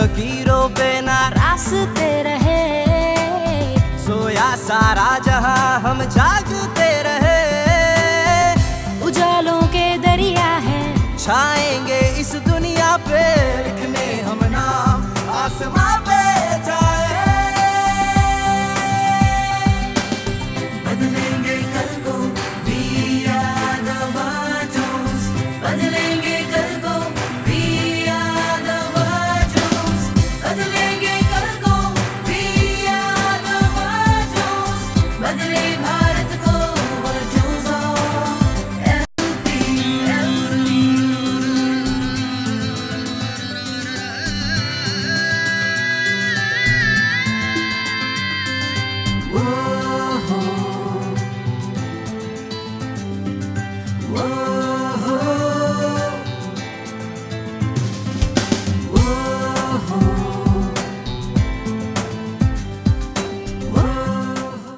लकीरों पे ना रास्ते रहे, सोया सारा जहां हम जागते रहे। उजालों के दरिया है, छाएंगे इस दुनिया पे, लिखने हम नाम आसमां पे जाए। बदलेंगे कल को, we are the Vatos। बदलेंगे कल को, we are the Vatos। बदलेंगे कल को, we are the Vatos। बदले भारत को, Vatos of LP।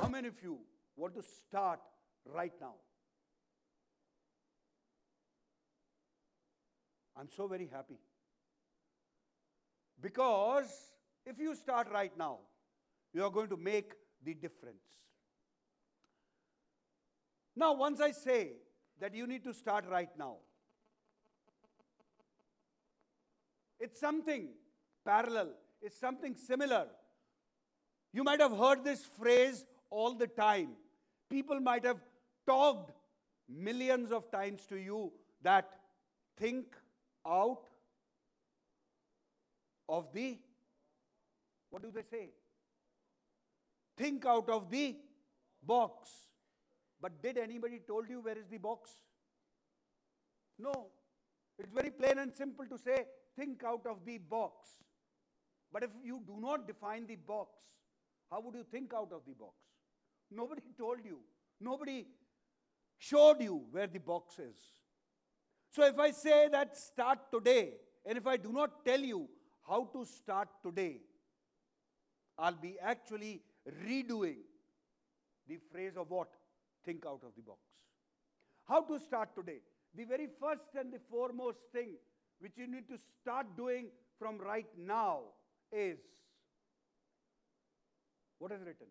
How many of you want to start right now? I'm so very happy. Because if you start right now, you are going to make the difference. Now, once I say that you need to start right now, it's something parallel, it's something similar. You might have heard this phrase all the time. People might have talked millions of times to you that think out of the, what do they say? Think out of the box. But did anybody told you where is the box? No. It's very plain and simple to say, think out of the box. But if you do not define the box, how would you think out of the box? Nobody told you. Nobody showed you where the box is. So if I say that start today, and if I do not tell you how to start today, I'll be actually redoing the phrase of what? Think out of the box. How to start today? The very first and the foremost thing which you need to start doing from right now is, what is written?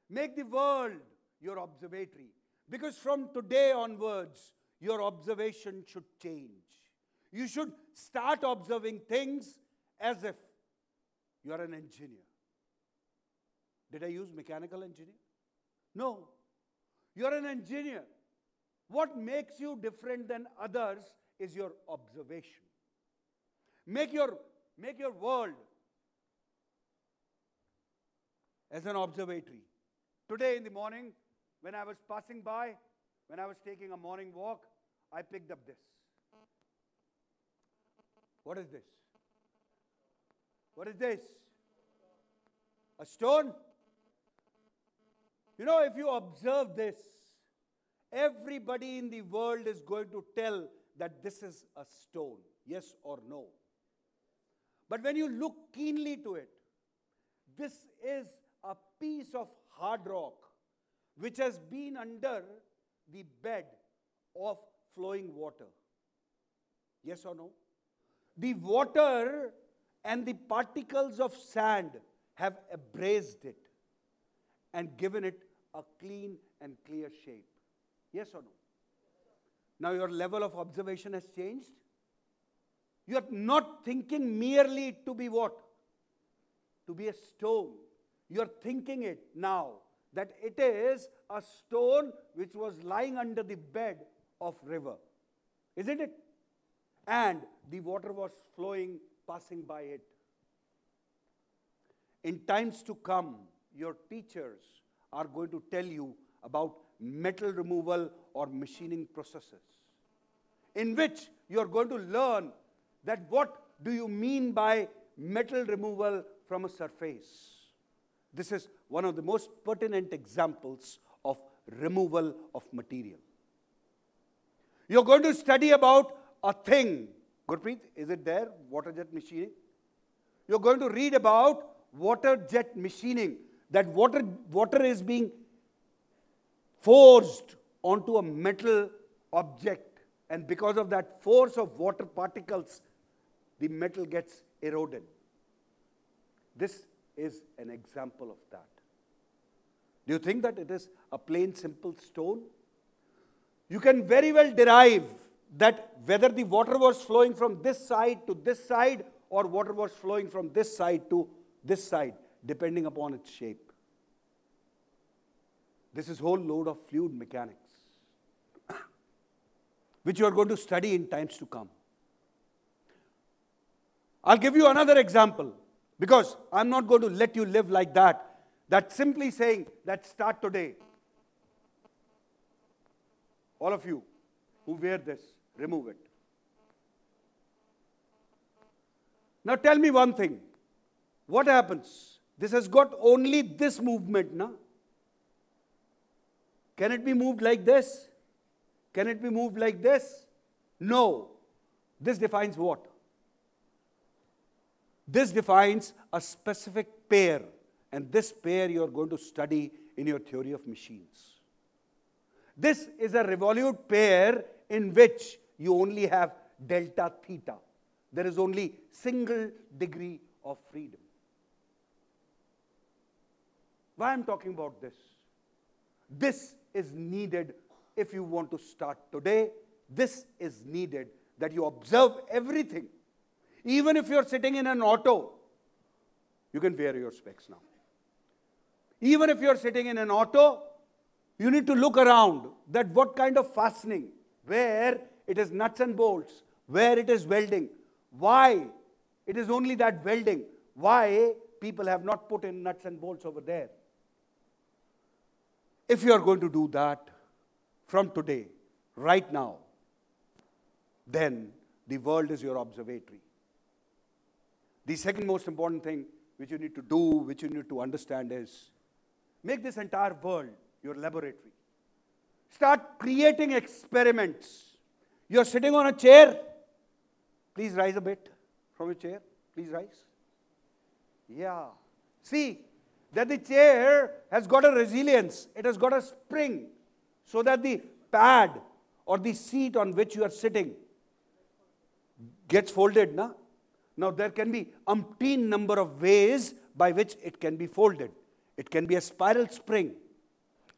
Make the world your observatory. Because from today onwards, your observation should change. You should start observing things as if you are an engineer. Did I use mechanical engineer? No. You are an engineer. What makes you different than others is your observation. Make your world as an observatory. Today in the morning, when I was passing by, when I was taking a morning walk, I picked up this. What is this? What is this? A stone? You know, if you observe this, everybody in the world is going to tell that this is a stone, yes or no. But when you look keenly to it, this is a piece of hard rock which has been under the bed of flowing water. Yes or no? The water and the particles of sand have abrased it and given it a clean and clear shape. Yes or no? Now your level of observation has changed. You are not thinking merely to be what? To be a stone. You are thinking it now that it is a stone which was lying under the bed of river. Isn't it? And the water was flowing, passing by it. In times to come, your teachers are going to tell you about metal removal or machining processes, in which you are going to learn that what do you mean by metal removal from a surface. This is one of the most pertinent examples of removal of material. You're going to study about a thing. Gurpreet, is it there? Water jet machining. You're going to read about water jet machining. That water is being forced onto a metal object. And because of that force of water particles, the metal gets eroded. This is an example of that. Do you think that it is a plain, simple stone? You can very well derive that whether the water was flowing from this side to this side or water was flowing from this side to this side, depending upon its shape. This is whole load of fluid mechanics, which you are going to study in times to come. I'll give you another example, because I'm not going to let you live like that. That's simply saying that start today. All of you who wear this, remove it. Now tell me one thing. What happens? This has got only this movement, na? Can it be moved like this? Can it be moved like this? No. This defines what? This defines a specific pair, and this pair you are going to study in your theory of machines. This is a revolute pair in which you only have delta theta. There is only single degree of freedom. Why I'm talking about this? This is needed if you want to start today. This is needed that you observe everything. Even if you're sitting in an auto, you can wear your specs now. Even if you're sitting in an auto, you need to look around that what kind of fastening, where it is nuts and bolts, where it is welding, why it is only that welding, why people have not put in nuts and bolts over there. If you are going to do that from today, right now, then the world is your observatory. The second most important thing which you need to do, which you need to understand is, make this entire world your laboratory. Start creating experiments. You're sitting on a chair. Please rise a bit from your chair. Please rise. Yeah. See that the chair has got a resilience. It has got a spring so that the pad or the seat on which you are sitting gets folded. Na? Now there can be umpteen number of ways by which it can be folded. It can be a spiral spring.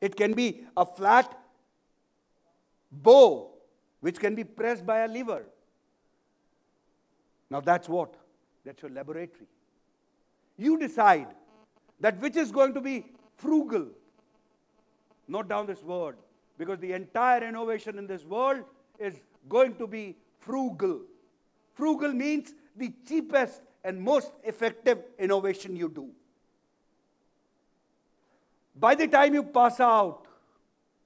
It can be a flat bow which can be pressed by a lever. Now that's what? That's your laboratory. You decide that which is going to be frugal. Note down this word, because the entire innovation in this world is going to be frugal. Frugal means the cheapest and most effective innovation you do. By the time you pass out,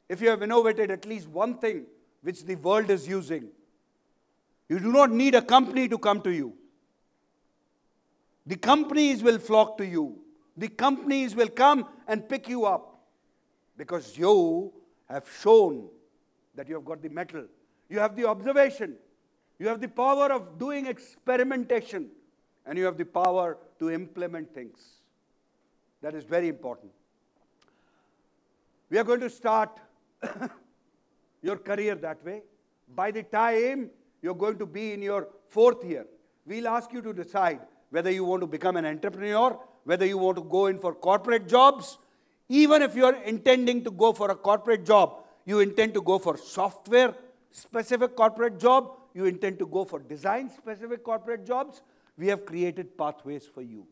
if you have innovated at least one thing which the world is using, you do not need a company to come to you. The companies will flock to you. The companies will come and pick you up because you have shown that you have got the metal. You have the observation. You have the power of doing experimentation. And you have the power to implement things. That is very important. We are going to start your career that way. By the time you're going to be in your 4th year, we'll ask you to decide whether you want to become an entrepreneur, whether you want to go in for corporate jobs. Even if you're intending to go for a corporate job, you intend to go for software-specific corporate job, you intend to go for design-specific corporate jobs, we have created pathways for you.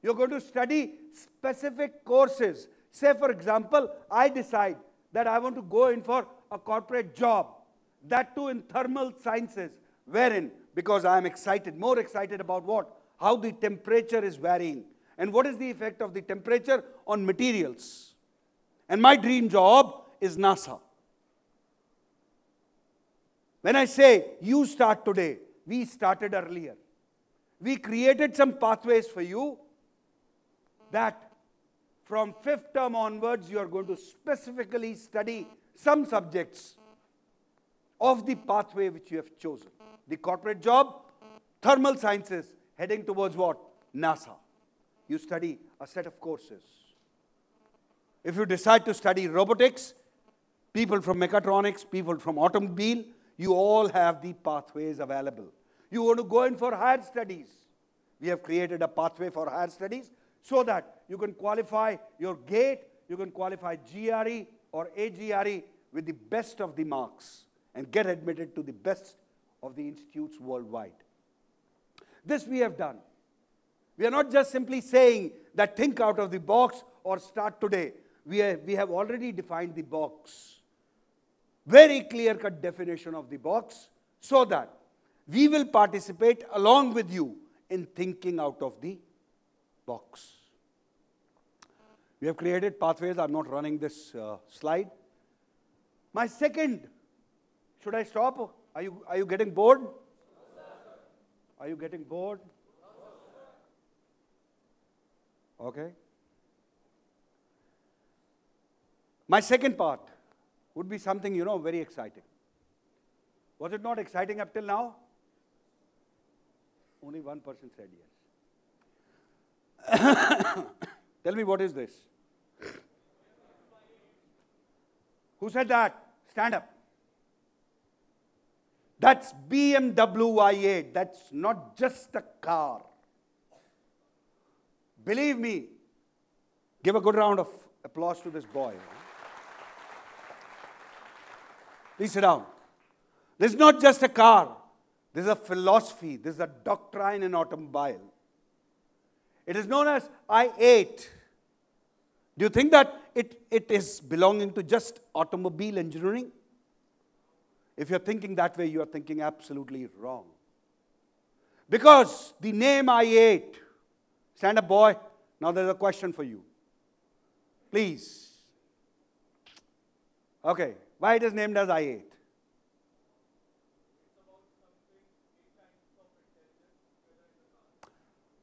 You're going to study specific courses. Say, for example, I decide that I want to go in for a corporate job, that too in thermal sciences, wherein, because I am excited, more excited about what? How the temperature is varying. And what is the effect of the temperature on materials? And my dream job is NASA. When I say you start today, we started earlier. We created some pathways for you that from 5th term onwards, you are going to specifically study some subjects of the pathway which you have chosen. The corporate job, thermal sciences, heading towards what? NASA. You study a set of courses. If you decide to study robotics, people from mechatronics, people from automobile, you all have the pathways available. You want to go in for higher studies. We have created a pathway for higher studies so that you can qualify your GATE, you can qualify GRE or AGRE with the best of the marks and get admitted to the best of the institutes worldwide. This we have done. We are not just simply saying that think out of the box or start today. We have already defined the box. Very clear-cut definition of the box so that we will participate along with you in thinking out of the box. We have created pathways. I'm not running this slide. My second, should I stop? Are you getting bored? Are you getting bored? Okay. My second part would be something, very exciting. Was it not exciting up till now? Only one person said yes. Tell me, what is this? Who said that? Stand up. That's BMW i8. That's not just a car. Believe me, give a good round of applause to this boy. Please sit down. This is not just a car. This is a philosophy. This is a doctrine in automobile. It is known as i8. Do you think that it is belonging to just automobile engineering? If you're thinking that way, you are thinking absolutely wrong. Because the name i8, stand up, boy. Now there's a question for you. Please. Okay, why it is named as i8?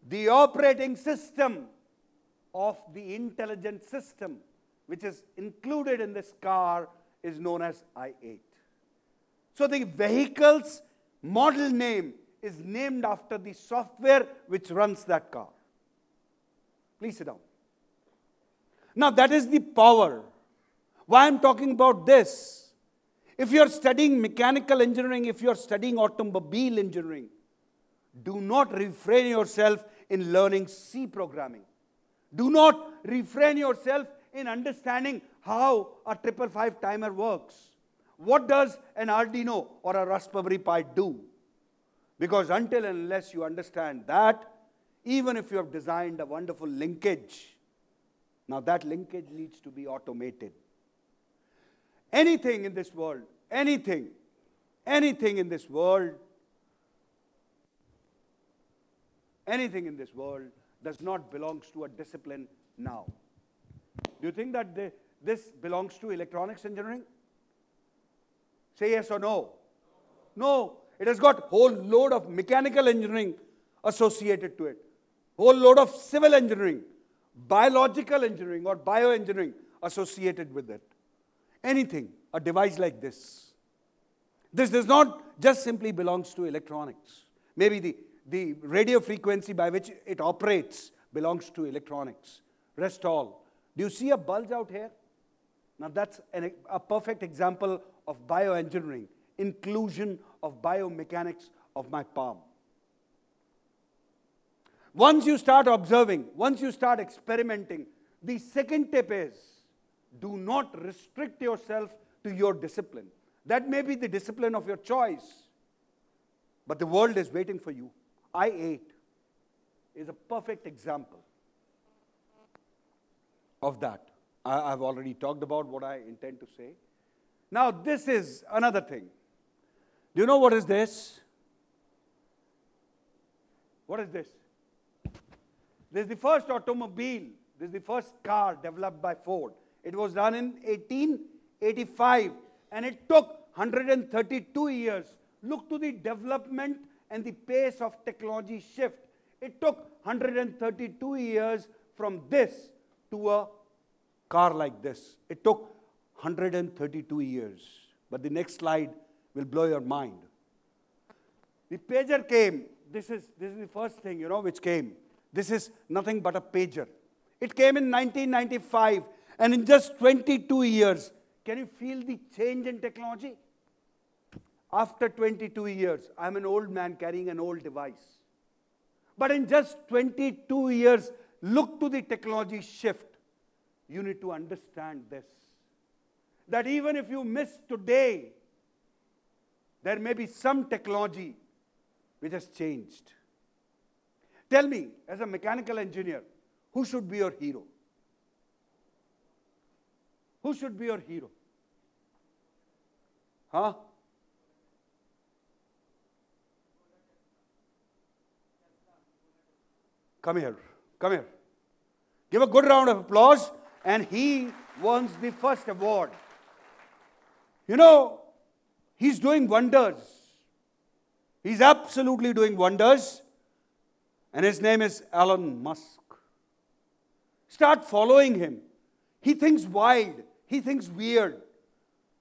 The operating system of the intelligent system, which is included in this car, is known as i8. So the vehicle's model name is named after the software which runs that car. Please sit down. Now that is the power. Why I'm talking about this? If you're studying mechanical engineering, if you're studying automobile engineering, do not refrain yourself in learning C programming. Do not refrain yourself in understanding how a 555 timer works. What does an Arduino or a Raspberry Pi do? Because until and unless you understand that, even if you have designed a wonderful linkage, now that linkage needs to be automated. Anything in this world, anything in this world does not belong to a discipline now. Do you think that this belongs to electronics engineering? Say yes or no. No. It has got a whole load of mechanical engineering associated to it. Whole load of civil engineering, biological engineering or bioengineering associated with it. Anything, a device like this. This does not just simply belongs to electronics. Maybe the radio frequency by which it operates belongs to electronics. Rest all. Do you see a bulge out here? Now that's a perfect example of bioengineering, inclusion of biomechanics of my palm. Once you start observing, once you start experimenting, the second tip is, do not restrict yourself to your discipline. That may be the discipline of your choice, but the world is waiting for you. i8 is a perfect example of that. I've already talked about what I intend to say. Now, this is another thing. Do you know what is this? What is this? This is the first automobile. This is the first car developed by Ford. It was done in 1885, and it took 132 years. Look to the development and the pace of technology shift. It took 132 years from this to a car like this. It took 132 years. But the next slide will blow your mind. The pager came. This is the first thing, which came. This is nothing but a pager. It came in 1995, and in just 22 years, can you feel the change in technology? After 22 years, I'm an old man carrying an old device. But in just 22 years, look to the technology shift. You need to understand this. That even if you miss today, there may be some technology which has changed. Tell me, as a mechanical engineer, who should be your hero? Who should be your hero? Huh? Come here. Come here. Give a good round of applause. And he wins the first award. You know, he's doing wonders. He's absolutely doing wonders. And his name is Elon Musk. Start following him. He thinks wild. He thinks weird.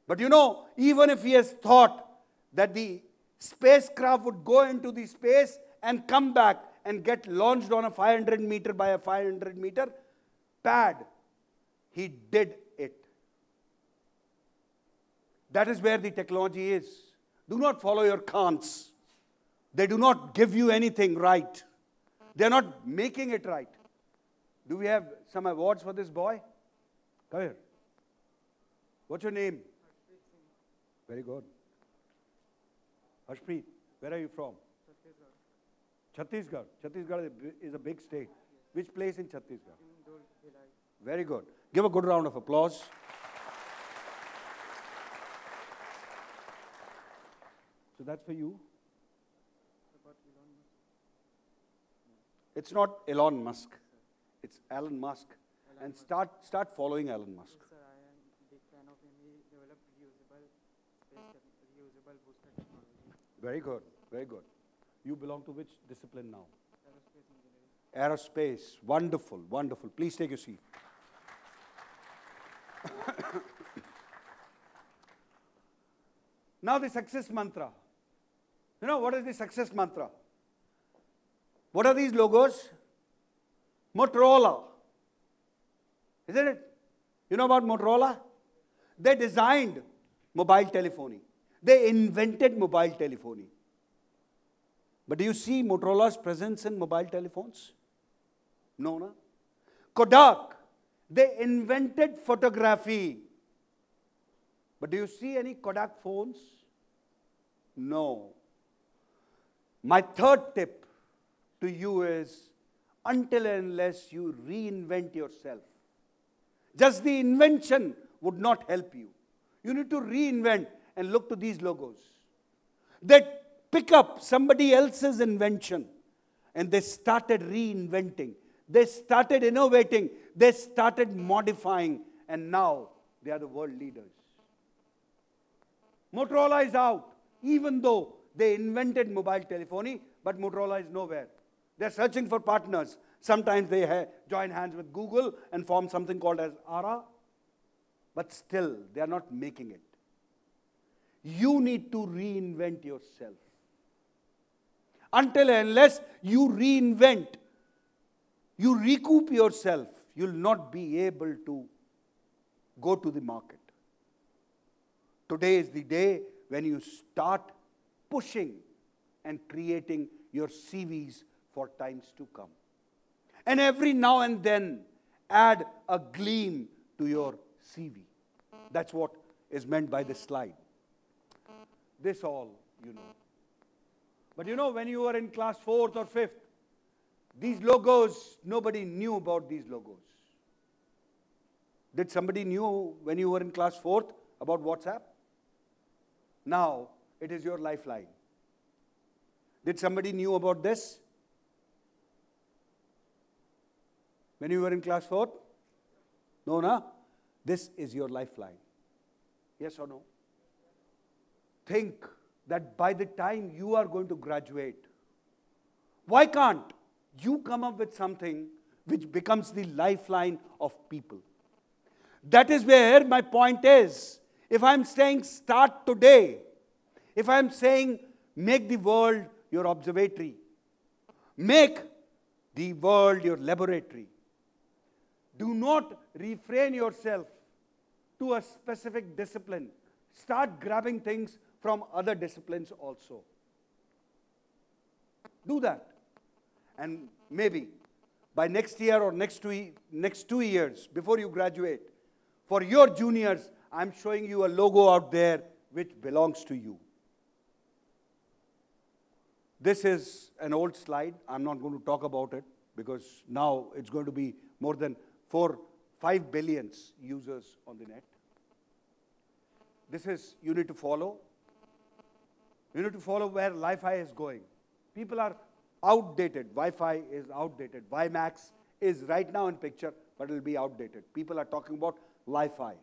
But you know, even if he has thought that the spacecraft would go into the space and come back and get launched on a 500 meter by a 500 meter pad, he did it. That is where the technology is. Do not follow your cons. They do not give you anything right. They are not making it right. Do we have some awards for this boy? Come here. What's your name? Very good. Harshpreet, where are you from? Chhattisgarh. Chhattisgarh is a big state. Which place in Chhattisgarh? Very good. Give a good round of applause. So that's for you. It's not Elon Musk. It's Elon Musk. And start following Elon Musk. Sir, I am a big fan of him. He developed reusable booster technology. Very good. Very good. You belong to which discipline now? Aerospace engineering. Aerospace. Wonderful. Wonderful. Please take your seat. Now the success mantra. You know, what is the success mantra? What are these logos? Motorola. Isn't it? You know about Motorola? They designed mobile telephony. They invented mobile telephony. But do you see Motorola's presence in mobile telephones? No, no. Kodak. They invented photography. But do you see any Kodak phones? No. My third tip to you is, until and unless you reinvent yourself, just the invention would not help you. You need to reinvent and look to these logos. They pick up somebody else's invention and they started reinventing. They started innovating. They started modifying. And now they are the world leaders. Motorola is out, even though they invented mobile telephony, but Motorola is nowhere. They're searching for partners. Sometimes they join hands with Google and form something called as ARA. But still, they are not making it. You need to reinvent yourself. Until and unless you reinvent, you recoup yourself, you'll not be able to go to the market. Today is the day when you start pushing and creating your CVs for times to come. And every now and then, add a gleam to your CV. That's what is meant by this slide. This all, you know. But you know, when you were in class 4th or 5th, these logos, nobody knew about these logos. Did somebody knew when you were in class 4th about WhatsApp? Now, it is your lifeline. Did somebody knew about this? When you were in class 4th? No, no? This is your lifeline. Yes or no? Think that by the time you are going to graduate, why can't you come up with something which becomes the lifeline of people? That is where my point is. If I'm saying start today, if I'm saying make the world your observatory, make the world your laboratory, do not refrain yourself to a specific discipline. Start grabbing things from other disciplines also. Do that. And maybe by next year or next 2 years, before you graduate, for your juniors, I'm showing you a logo out there which belongs to you. This is an old slide. I'm not going to talk about it because now it's going to be more than 5 billion users on the net. This is, you need to follow. You need to follow where Wi-Fi is going. People are outdated. Wi-Fi is outdated. WiMAX is right now in picture, but it will be outdated. People are talking about Wi-Fi.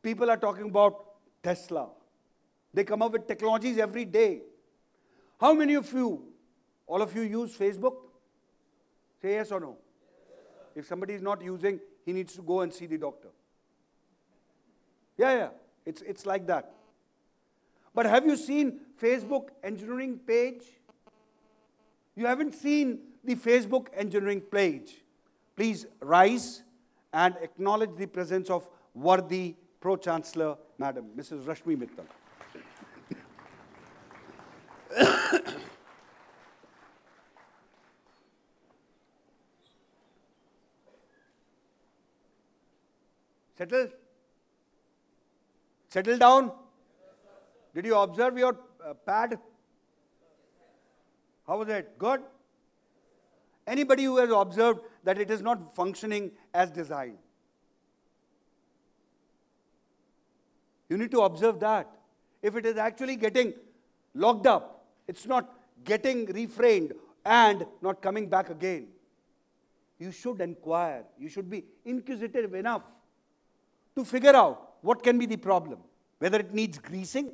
People are talking about Tesla. They come up with technologies every day. How many of you, all of you use Facebook? Say yes or no. If somebody is not using, he needs to go and see the doctor. Yeah. It's like that. But have you seen Facebook engineering page? You haven't seen the Facebook engineering page. Please rise and acknowledge the presence of worthy Pro-Chancellor, Madam, Mrs. Rashmi Mittal. Settle? Settle down? Did you observe your pad? How was it? Good? Anybody who has observed that it is not functioning as designed? You need to observe that. If it is actually getting locked up, it's not getting refrained and not coming back again. You should inquire. You should be inquisitive enough to figure out what can be the problem. Whether it needs greasing,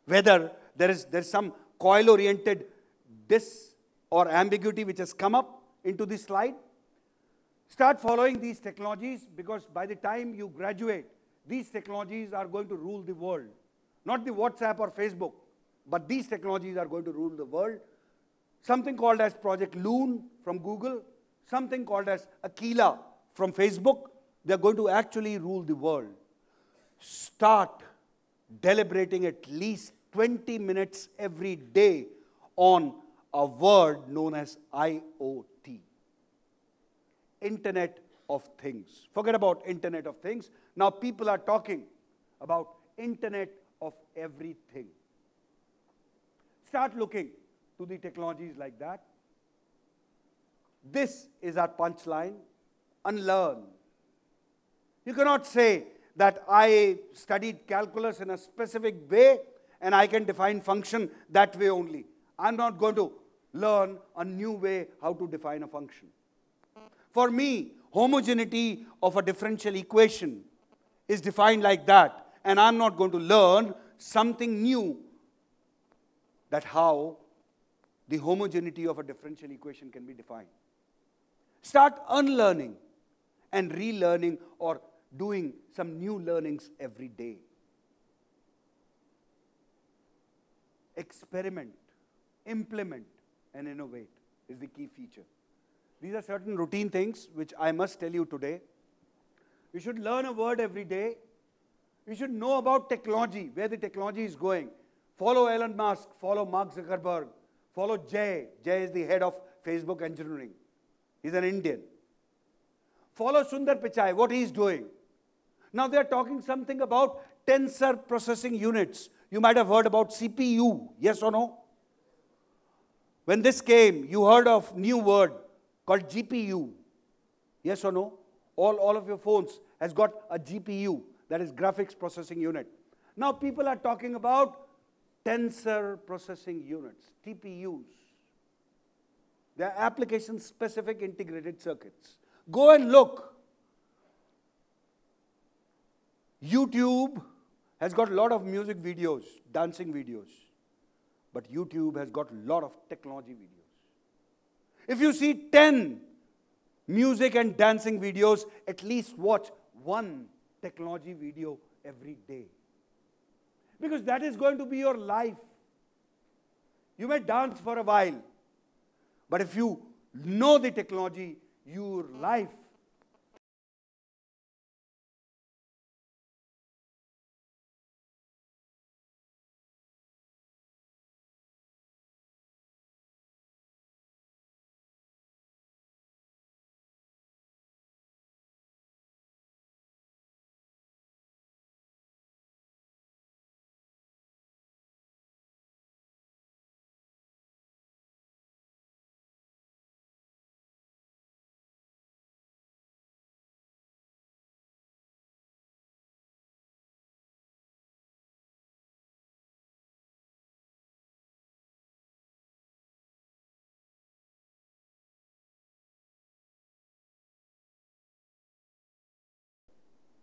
whether there's some coil-oriented dis or ambiguity which has come up into this slide. Start following these technologies because by the time you graduate, these technologies are going to rule the world. Not the WhatsApp or Facebook, but these technologies are going to rule the world. Something called as Project Loon from Google, something called as Aquila from Facebook, they're going to actually rule the world. Start deliberating at least 20 minutes every day on a word known as IoT. Internet of Things. Forget about Internet of Things. Now people are talking about Internet of Everything. Start looking to the technologies like that. This is our punchline. Unlearn. You cannot say that I studied calculus in a specific way and I can define function that way only. I'm not going to learn a new way how to define a function. For me, homogeneity of a differential equation is defined like that, and I'm not going to learn something new that how the homogeneity of a differential equation can be defined. Start unlearning and relearning or doing some new learnings every day. Experiment, implement, and innovate is the key feature. These are certain routine things which I must tell you today. You should learn a word every day. You should know about technology, where the technology is going. Follow Elon Musk, follow Mark Zuckerberg, follow Jay. Jay is the head of Facebook engineering. He's an Indian. Follow Sundar Pichai, what he's doing. Now they're talking something about tensor processing units. You might have heard about CPU, yes or no? When this came, you heard of new word called GPU, yes or no? All of your phones has got a GPU, that is graphics processing unit. Now people are talking about tensor processing units, TPUs. They are application-specific integrated circuits. Go and look. YouTube has got a lot of music videos, dancing videos. But YouTube has got a lot of technology videos. If you see 10 music and dancing videos, at least watch one technology video every day. Because that is going to be your life. You may dance for a while, but if you know the technology, your life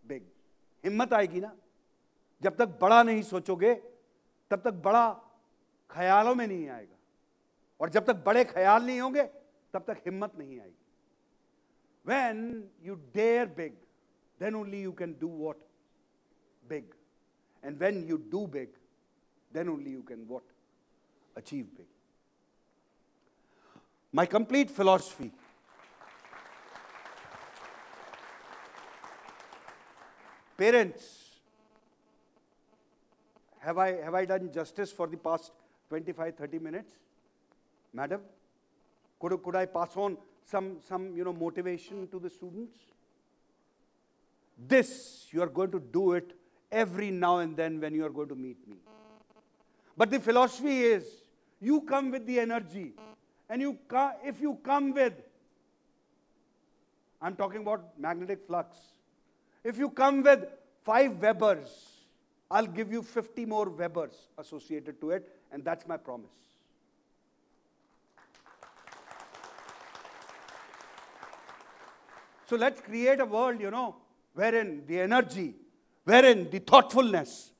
big. हिम्मत आएगी ना, जब तक बड़ा नहीं सोचोगे तब तक बड़ा ख्यालों में नहीं आएगा, और जब तक बड़े ख्याल नहीं होंगे तब तक हिम्मत नहीं आएगी. When you dare big, then only you can do what? Big. And when you do big, then only you can what? Achieve big. My complete philosophy. Parents, have I done justice for the past 25, 30 minutes? Madam, could I pass on some motivation to the students? This, you are going to do it every now and then when you are going to meet me. But the philosophy is, you come with the energy, and if you come with, I'm talking about magnetic flux. If you come with 5 Webers, I'll give you 50 more Webers associated to it, and that's my promise. So let's create a world, wherein the energy, wherein the thoughtfulness,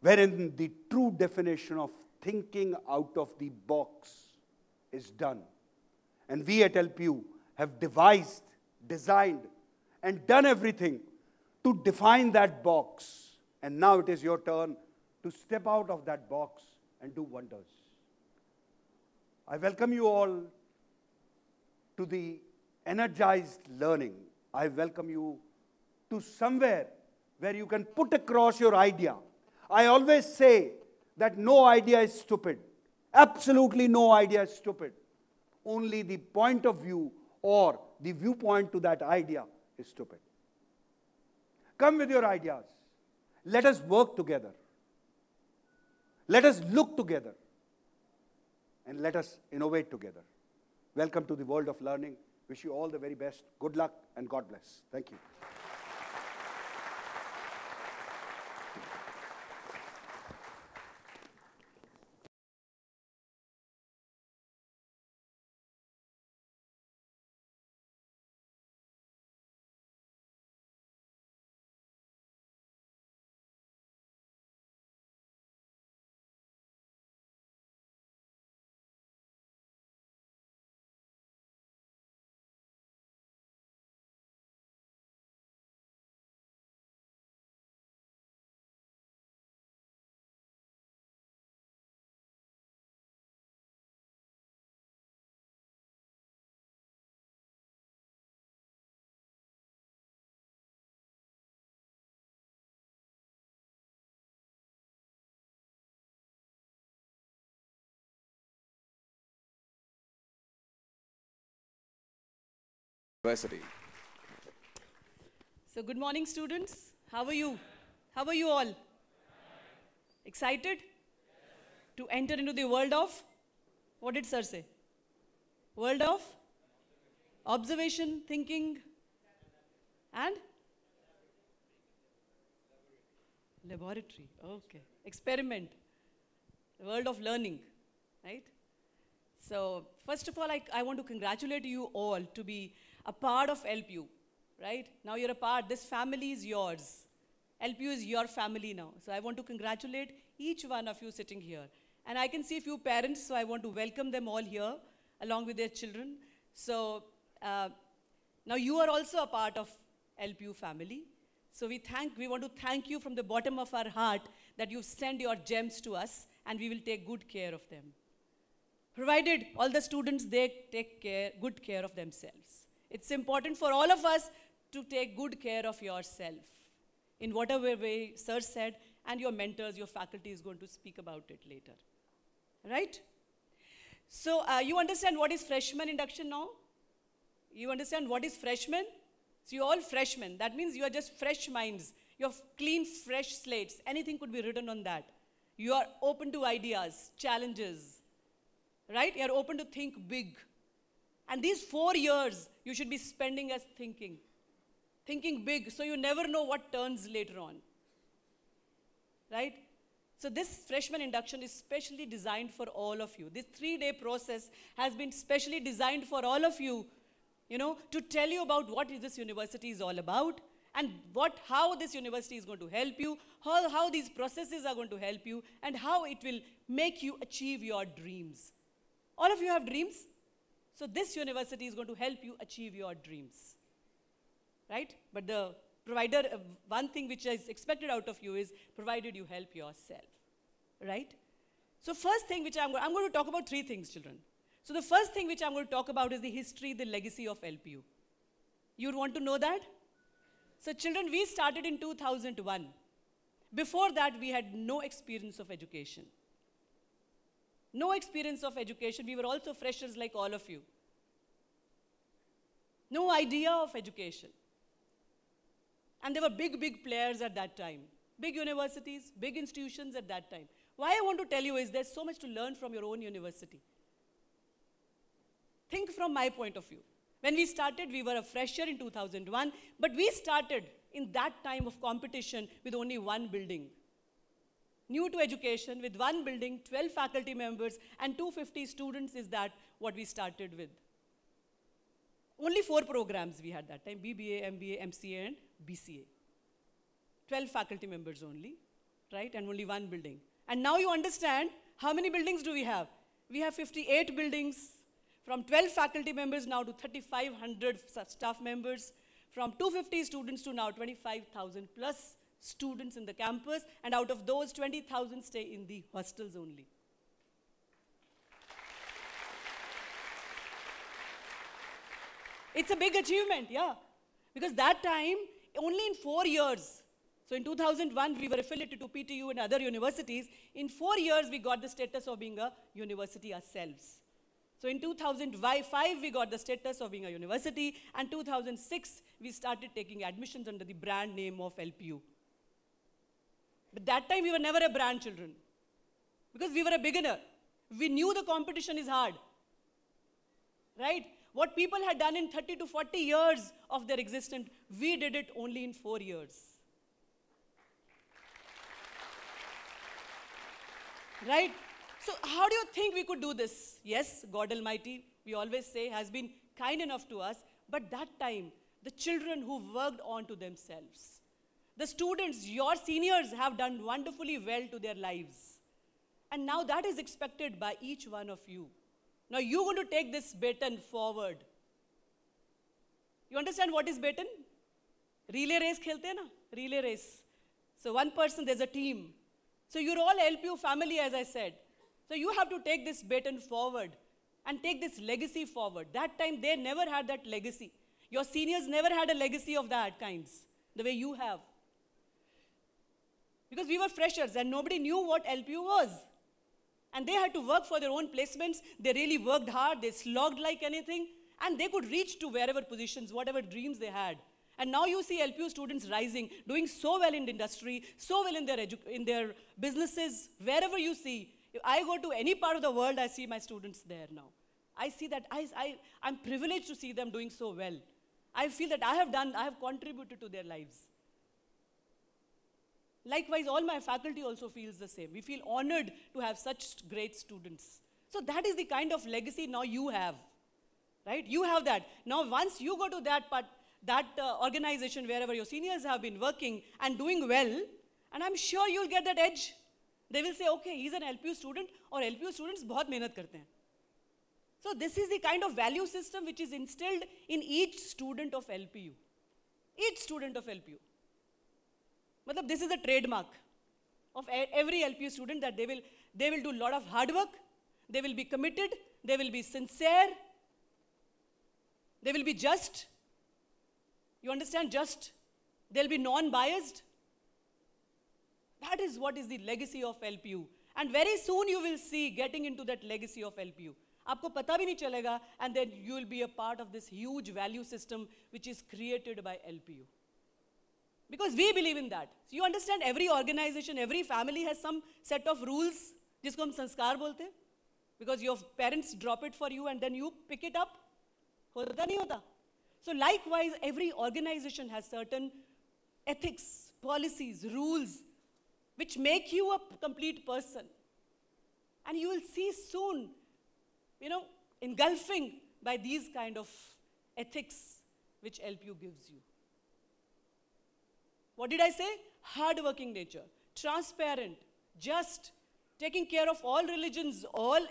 wherein the true definition of thinking out of the box is done. And we at LPU have devised, designed, and done everything to define that box. And now it is your turn to step out of that box and do wonders. I welcome you all to the energized learning. I welcome you to somewhere where you can put across your idea. I always say that no idea is stupid. Absolutely no idea is stupid. Only the point of view or the viewpoint to that idea is stupid. Come with your ideas. Let us work together. Let us look together. And let us innovate together. Welcome to the world of learning. Wish you all the very best. Good luck and God bless. Thank you. University. So good morning, students. How are you? How are you all? Excited to enter into the world of, what did sir say? World of observation, thinking, and laboratory. Okay. Experiment. The world of learning, right? So first of all, I want to congratulate you all to be a part of LPU, right? Now you're a part, this family is yours. LPU is your family now. So I want to congratulate each one of you sitting here. And I can see a few parents, so I want to welcome them all here along with their children. So now you are also a part of LPU family. So we want to thank you from the bottom of our heart that you send your gems to us, and we will take good care of them. Provided all the students, they take good care of themselves. It's important for all of us to take good care of yourself in whatever way sir said, and your mentors, your faculty is going to speak about it later. Right? So you understand what is freshman induction now? You understand what is freshman? So you're all freshmen. That means you are just fresh minds. You have clean, fresh slates. Anything could be written on that. You are open to ideas, challenges. Right? You are open to think big. And these 4 years, you should be spending as thinking. Thinking big, so you never know what turns later on. Right? So this freshman induction is specially designed for all of you. This 3-day process has been specially designed for all of you to tell you about what this university is all about and how this university is going to help you, how these processes are going to help you, and how it will make you achieve your dreams. All of you have dreams? So this university is going to help you achieve your dreams, right? But the provider, one thing which is expected out of you is provided you help yourself, right? So first thing which I'm going to talk about three things, children. So the first thing which I'm going to talk about is the history, the legacy of LPU. You want to know that? So children, we started in 2001. Before that, we had no experience of education. No experience of education. We were also freshers like all of you. No idea of education. And there were big, big players at that time. Big universities, big institutions at that time. Why I want to tell you is there's so much to learn from your own university. Think from my point of view. When we started, we were a fresher in 2001, but we started in that time of competition with only one building. New to education, with one building, 12 faculty members, and 250 students is that what we started with. Only 4 programs we had that time, BBA, MBA, MCA, and BCA. 12 faculty members only, right, and only one building. And now you understand, how many buildings do we have? We have 58 buildings, from 12 faculty members now to 3,500 staff members, from 250 students to now 25,000 plus students in the campus, and out of those, 20,000 stay in the hostels only. It's a big achievement, yeah. Because that time, only in 4 years, so in 2001, we were affiliated to PTU and other universities. In 4 years, we got the status of being a university ourselves. So in 2005, we got the status of being a university, and 2006, we started taking admissions under the brand name of LPU. But that time, we were never a brand, children, because we were a beginner. We knew the competition is hard, right? What people had done in 30 to 40 years of their existence, we did it only in 4 years. Right? So how do you think we could do this? Yes, God Almighty, we always say, has been kind enough to us, but that time, the children who worked on to themselves, the students, your seniors have done wonderfully well to their lives. And now that is expected by each one of you. Now you're going to take this baton forward. You understand what is baton? Relay race khelte hai na? Relay race. So one person, there's a team. So you're all LPU family, as I said. So you have to take this baton forward and take this legacy forward. That time, they never had that legacy. Your seniors never had a legacy of that kinds, the way you have. Because we were freshers and nobody knew what LPU was. And they had to work for their own placements. They really worked hard. They slogged like anything. And they could reach to wherever positions, whatever dreams they had. And now you see LPU students rising, doing so well in the industry, so well in their businesses, wherever you see. If I go to any part of the world, I see my students there now. I see that I'm privileged to see them doing so well. I feel that I have contributed to their lives. Likewise, all my faculty also feels the same. We feel honored to have such great students. So that is the kind of legacy now you have, right? You have that. Now once you go to that organization wherever your seniors have been working and doing well, and I'm sure you'll get that edge. They will say, okay, he's an LPU student, or LPU students बहुत मेहनत करते हैं. So this is the kind of value system which is instilled in each student of LPU. Each student of LPU. Matlab, this is a trademark of every LPU student, that they will do a lot of hard work, they will be committed, they will be sincere, they will be just. You understand? Just. They'll be non-biased. That is what is the legacy of LPU. And very soon you will see getting into that legacy of LPU. आपको पता भी नहीं चलेगा, and then you will be a part of this huge value system which is created by LPU. Because we believe in that. So you understand, every organization, every family has some set of rules, जिसको हम संस्कार बोलते हैं. Because your parents drop it for you and then you pick it up. होता नहीं होता? So likewise, every organization has certain ethics, policies, rules, which make you a complete person. And you will see soon, engulfing by these kind of ethics which LPU gives you. What did I say? Hard-working nature, transparent, just, taking care of all religions,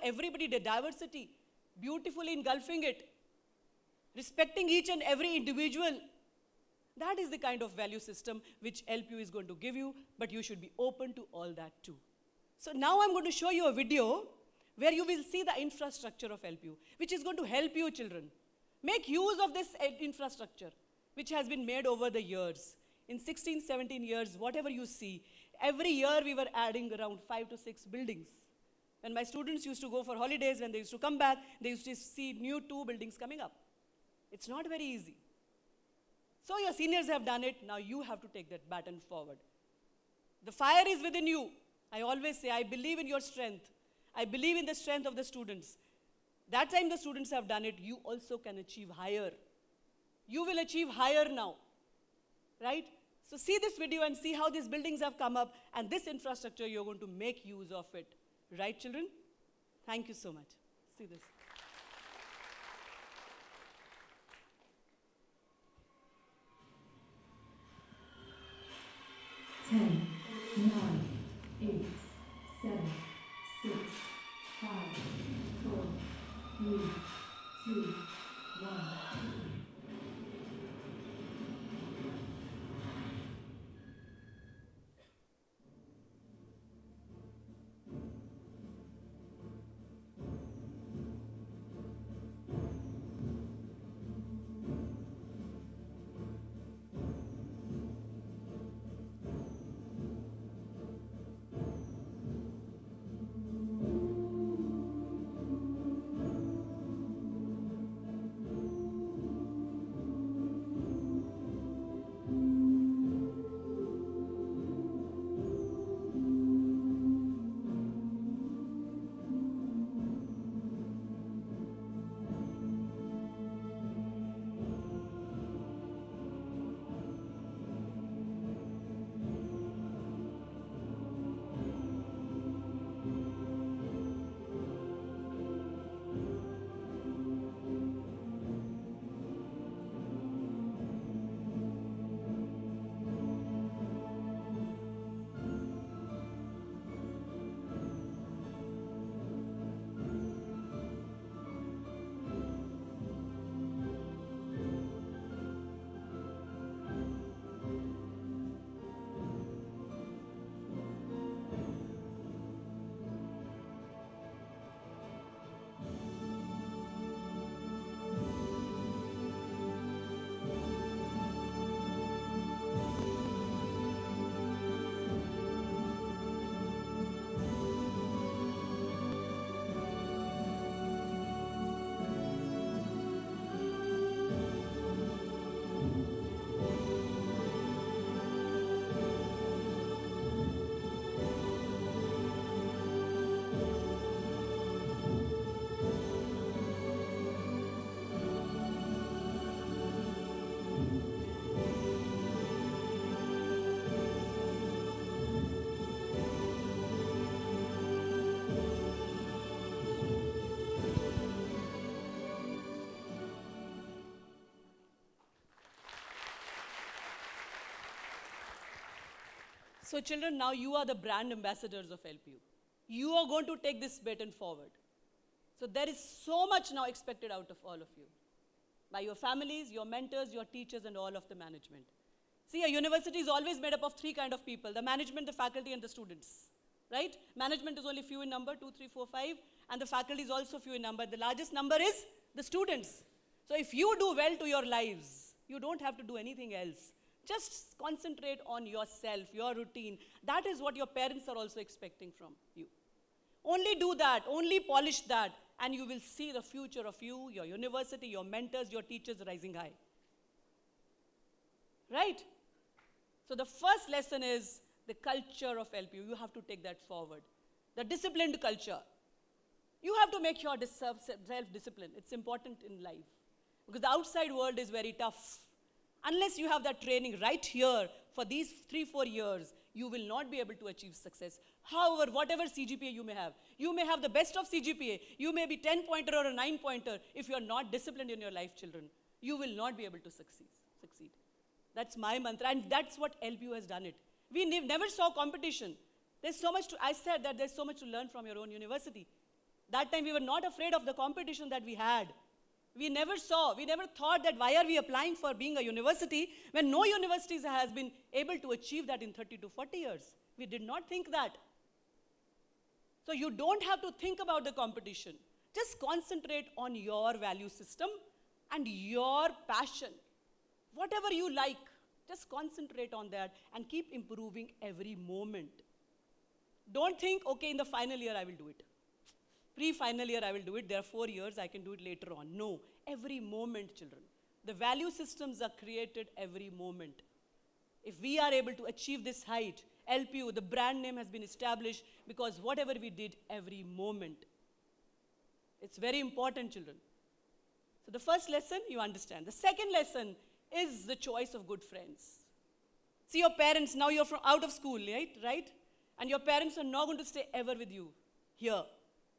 everybody, the diversity, beautifully engulfing it, respecting each and every individual. That is the kind of value system which LPU is going to give you, but you should be open to all that too. So now I'm going to show you a video where you will see the infrastructure of LPU, which is going to help you children. Make use of this infrastructure, which has been made over the years. In 16, 17 years, whatever you see, every year we were adding around 5 to 6 buildings. When my students used to go for holidays, when they used to come back, they used to see new 2 buildings coming up. It's not very easy. So your seniors have done it, now you have to take that baton forward. The fire is within you. I always say, I believe in your strength. I believe in the strength of the students. That time the students have done it, you also can achieve higher. You will achieve higher now, right? So see this video and see how these buildings have come up, and this infrastructure, you're going to make use of it. Right, children? Thank you so much. See this. Ten, 9, 8, 7, 6, 5, 4, 3, 2, 1. So children, now you are the brand ambassadors of LPU. You are going to take this baton forward. So there is so much now expected out of all of you, by your families, your mentors, your teachers, and all of the management. See, a university is always made up of 3 kinds of people: the management, the faculty, and the students, right? Management is only few in number, 2, 3, 4, 5, and the faculty is also few in number. The largest number is the students. So if you do well to your lives, you don't have to do anything else. Just concentrate on yourself, your routine. That is what your parents are also expecting from you. Only do that, only polish that, and you will see the future of you, your university, your mentors, your teachers rising high. Right? So the first lesson is the culture of LPU. You have to take that forward. The disciplined culture. You have to make your self-discipline. It's important in life. Because the outside world is very tough. Unless you have that training right here for these 3-4 years, you will not be able to achieve success. However, whatever CGPA you may have the best of CGPA, you may be 10-pointer or a 9-pointer if you are not disciplined in your life, children. you will not be able to succeed. That's my mantra, and that's what LPU has done it. We never saw competition. There's so much I said that there's so much to learn from your own university. That time we were not afraid of the competition that we had. We never thought that why are we applying for being a university when no universities has been able to achieve that in 30 to 40 years. We did not think that. So you don't have to think about the competition. Just concentrate on your value system and your passion. Whatever you like, just concentrate on that and keep improving every moment. Don't think, okay, in the final year I will do it. Pre-final year I will do it. There are 4 years, I can do it later on. No, every moment, children. The value systems are created every moment. If we are able to achieve this height, LPU, the brand name has been established because whatever we did every moment. It's very important, children. So the first lesson, you understand. The second lesson is the choice of good friends. See your parents, now you're out of school, right? And your parents are not going to stay ever with you here.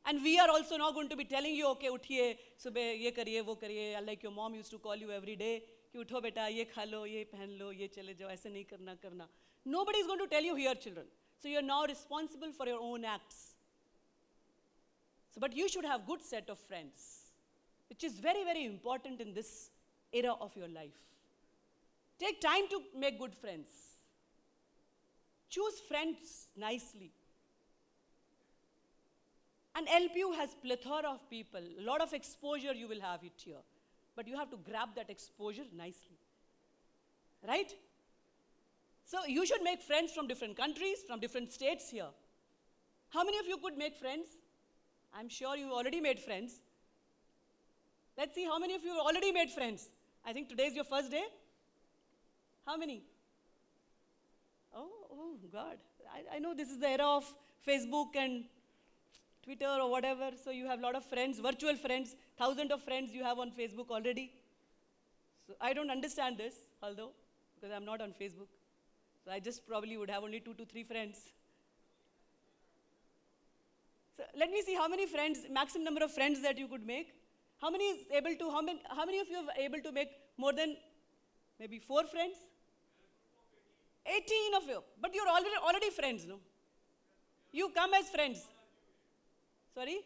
And we are also not going to be telling you, okay, uthiye, subah ye kariye, wo kariye. Like your mom used to call you every day, ki utho beta, ye kha lo, ye pehen lo, ye chale jao, aise nahi karna. Nobody is going to tell you here, children. So you're now responsible for your own acts. So, but you should have good set of friends, which is very, very important in this era of your life. Take time to make good friends. Choose friends nicely. And LPU has plethora of people. A lot of exposure you will have it here. But you have to grab that exposure nicely. Right? So you should make friends from different countries, from different states here. How many of you could make friends? I'm sure you already made friends. Let's see how many of you already made friends. I think today is your first day. How many? Oh God. I know this is the era of Facebook and Twitter or whatever, so you have a lot of friends, virtual friends, thousands of friends you have on Facebook already. So I don't understand this, although, because I'm not on Facebook. So I just probably would have only 2 to 3 friends. So let me see how many friends, maximum number of friends that you could make. How many of you are able to make more than maybe 4 friends? 18 of you. But you're already friends, no? You come as friends. Sorry?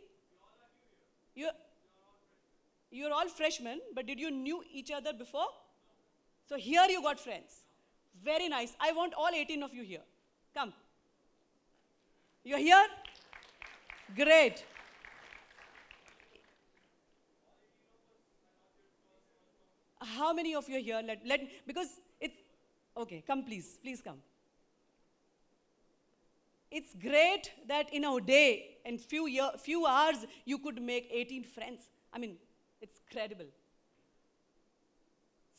You're all freshmen, but did you knew each other before? So here you got friends. Very nice. I want all 18 of you here. Come. You're here? Great. How many of you are here? Because it's, okay, come please come. It's great that in a day and few hours you could make 18 friends. I mean, it's credible.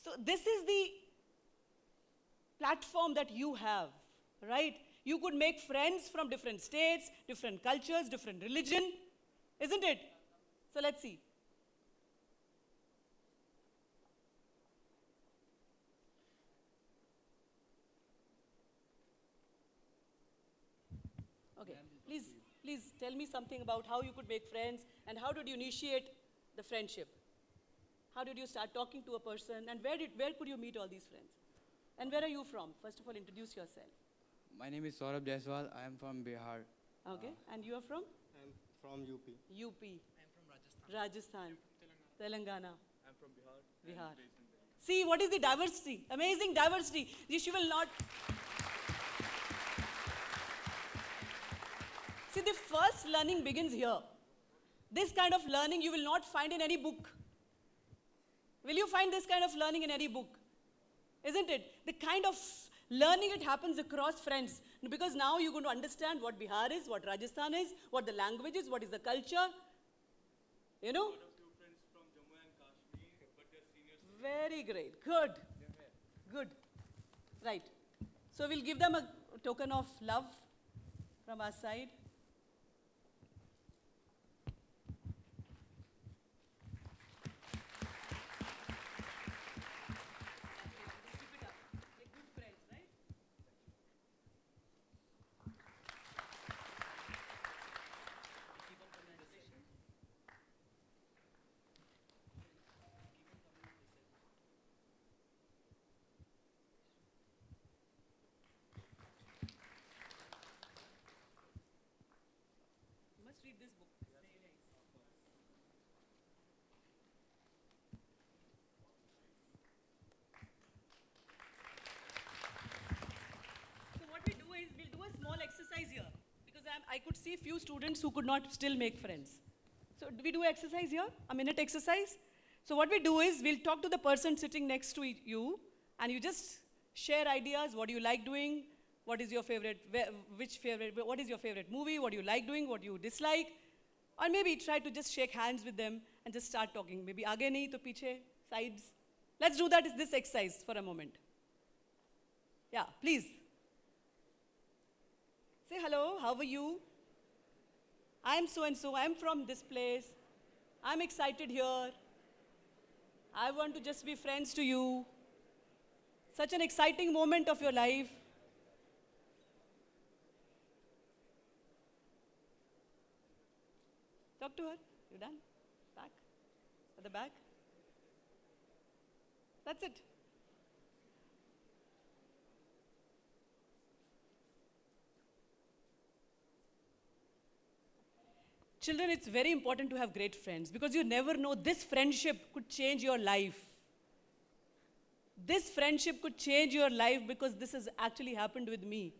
So this is the platform that you have, right? You could make friends from different states, different cultures, different religion, isn't it? So let's see. Okay, please tell me something about how you could make friends and how did you initiate the friendship? How did you start talking to a person and where could you meet all these friends? And where are you from? First of all, introduce yourself. My name is Saurabh Jaiswal. I am from Bihar. Okay, and you are from? I'm from UP. UP. I'm from Rajasthan. Telangana. I'm from Bihar. Bihar. See, what is the diversity? Amazing diversity. This you will not... See, the first learning begins here. This kind of learning you will not find in any book. Will you find this kind of learning in any book? Isn't it? The kind of learning it happens across friends. Because now you're going to understand what Bihar is, what Rajasthan is, what the language is, what is the culture. You know? I have 2 friends from Jammu and Kashmir, but they're seniors. Very great. Good. Good. Right. So we'll give them a token of love from our side. I could see few students who could not still make friends. So do we do exercise here? A minute exercise? So what we do is we'll talk to the person sitting next to you and you just share ideas. What do you like doing? What is your favorite, what is your favorite movie? What do you like doing? What do you dislike? Or maybe try to just shake hands with them and just start talking. Maybe aage nahi to piche, sides. Let's do that, this exercise for a moment. Yeah, please. Say hello, how are you? I'm so and so, I'm from this place. I'm excited here. I want to just be friends to you. Such an exciting moment of your life. Talk to her. You done? Back? At the back? That's it. Children, it's very important to have great friends because you never know, this friendship could change your life. This friendship could change your life because this has actually happened with me.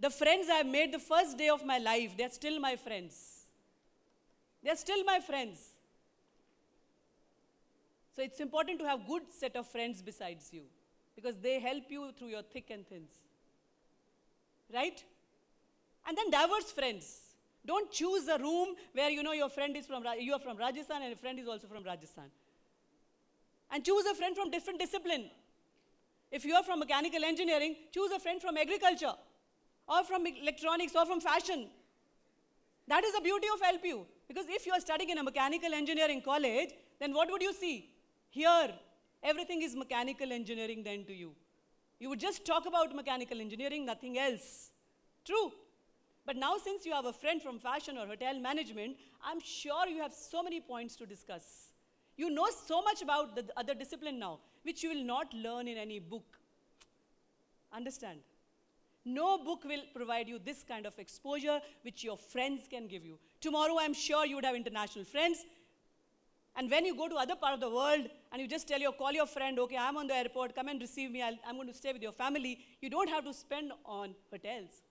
The friends I made the first day of my life, they're still my friends. They're still my friends. So it's important to have good set of friends besides you because they help you through your thick and thins. Right? And then diverse friends. Don't choose a room where you know your friend is from, you are from Rajasthan and a friend is also from Rajasthan. And choose a friend from different discipline. If you are from mechanical engineering, choose a friend from agriculture or from electronics or from fashion. That is the beauty of LPU. Because if you are studying in a mechanical engineering college, then what would you see? Here, everything is mechanical engineering then to you. You would just talk about mechanical engineering, nothing else. True. But now since you have a friend from fashion or hotel management, I'm sure you have so many points to discuss. You know so much about the other discipline now, which you will not learn in any book. Understand? No book will provide you this kind of exposure which your friends can give you. Tomorrow, I'm sure you would have international friends. And when you go to other part of the world and you just call your friend, okay, I'm on the airport, come and receive me, I'm going to stay with your family. You don't have to spend on hotels.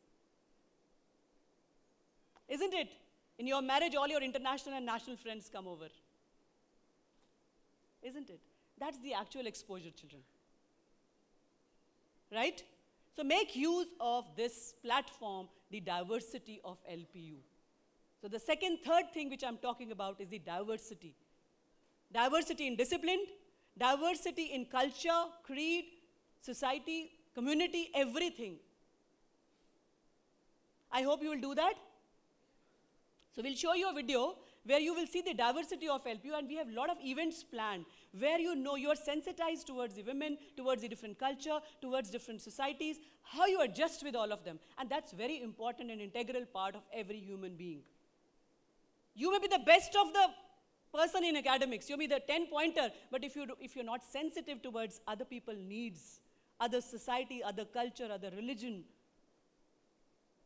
Isn't it? In your marriage, all your international and national friends come over. Isn't it? That's the actual exposure, children. Right? So make use of this platform, the diversity of LPU. So the third thing which I'm talking about is the diversity. Diversity in discipline, diversity in culture, creed, society, community, everything. I hope you will do that. So we'll show you a video where you will see the diversity of LPU, and we have a lot of events planned where you know you are sensitized towards the women, towards the different culture, towards different societies, how you adjust with all of them. And that's very important and integral part of every human being. You may be the best of the person in academics, you'll be the 10-pointer, but if you're not sensitive towards other people's needs, other society, other culture, other religion,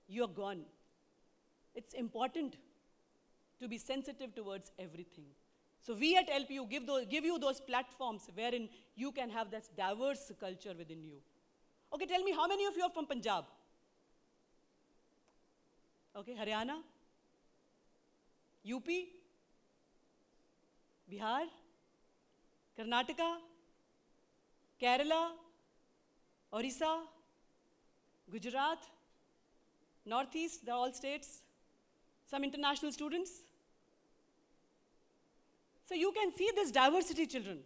you're gone. It's important to be sensitive towards everything. So we at LPU give you those platforms wherein you can have this diverse culture within you. Okay, tell me, how many of you are from Punjab? Okay, Haryana? UP? Bihar? Karnataka? Kerala? Orissa? Gujarat? Northeast, they're all states. Some international students. So you can see this diversity, children.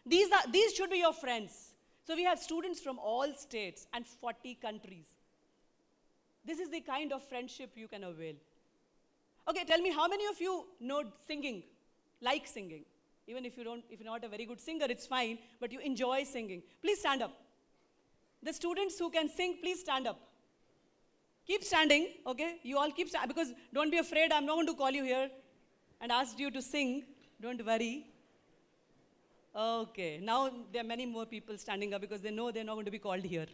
These should be your friends. So we have students from all states and 40 countries. This is the kind of friendship you can avail. Okay, tell me, how many of you know singing, like singing? Even if you're not a very good singer, it's fine, but you enjoy singing. Please stand up. The students who can sing, please stand up. Keep standing, okay? You all keep standing, because don't be afraid, I'm not going to call you here and ask you to sing. Don't worry. Okay, now there are many more people standing up because they know they're not going to be called here.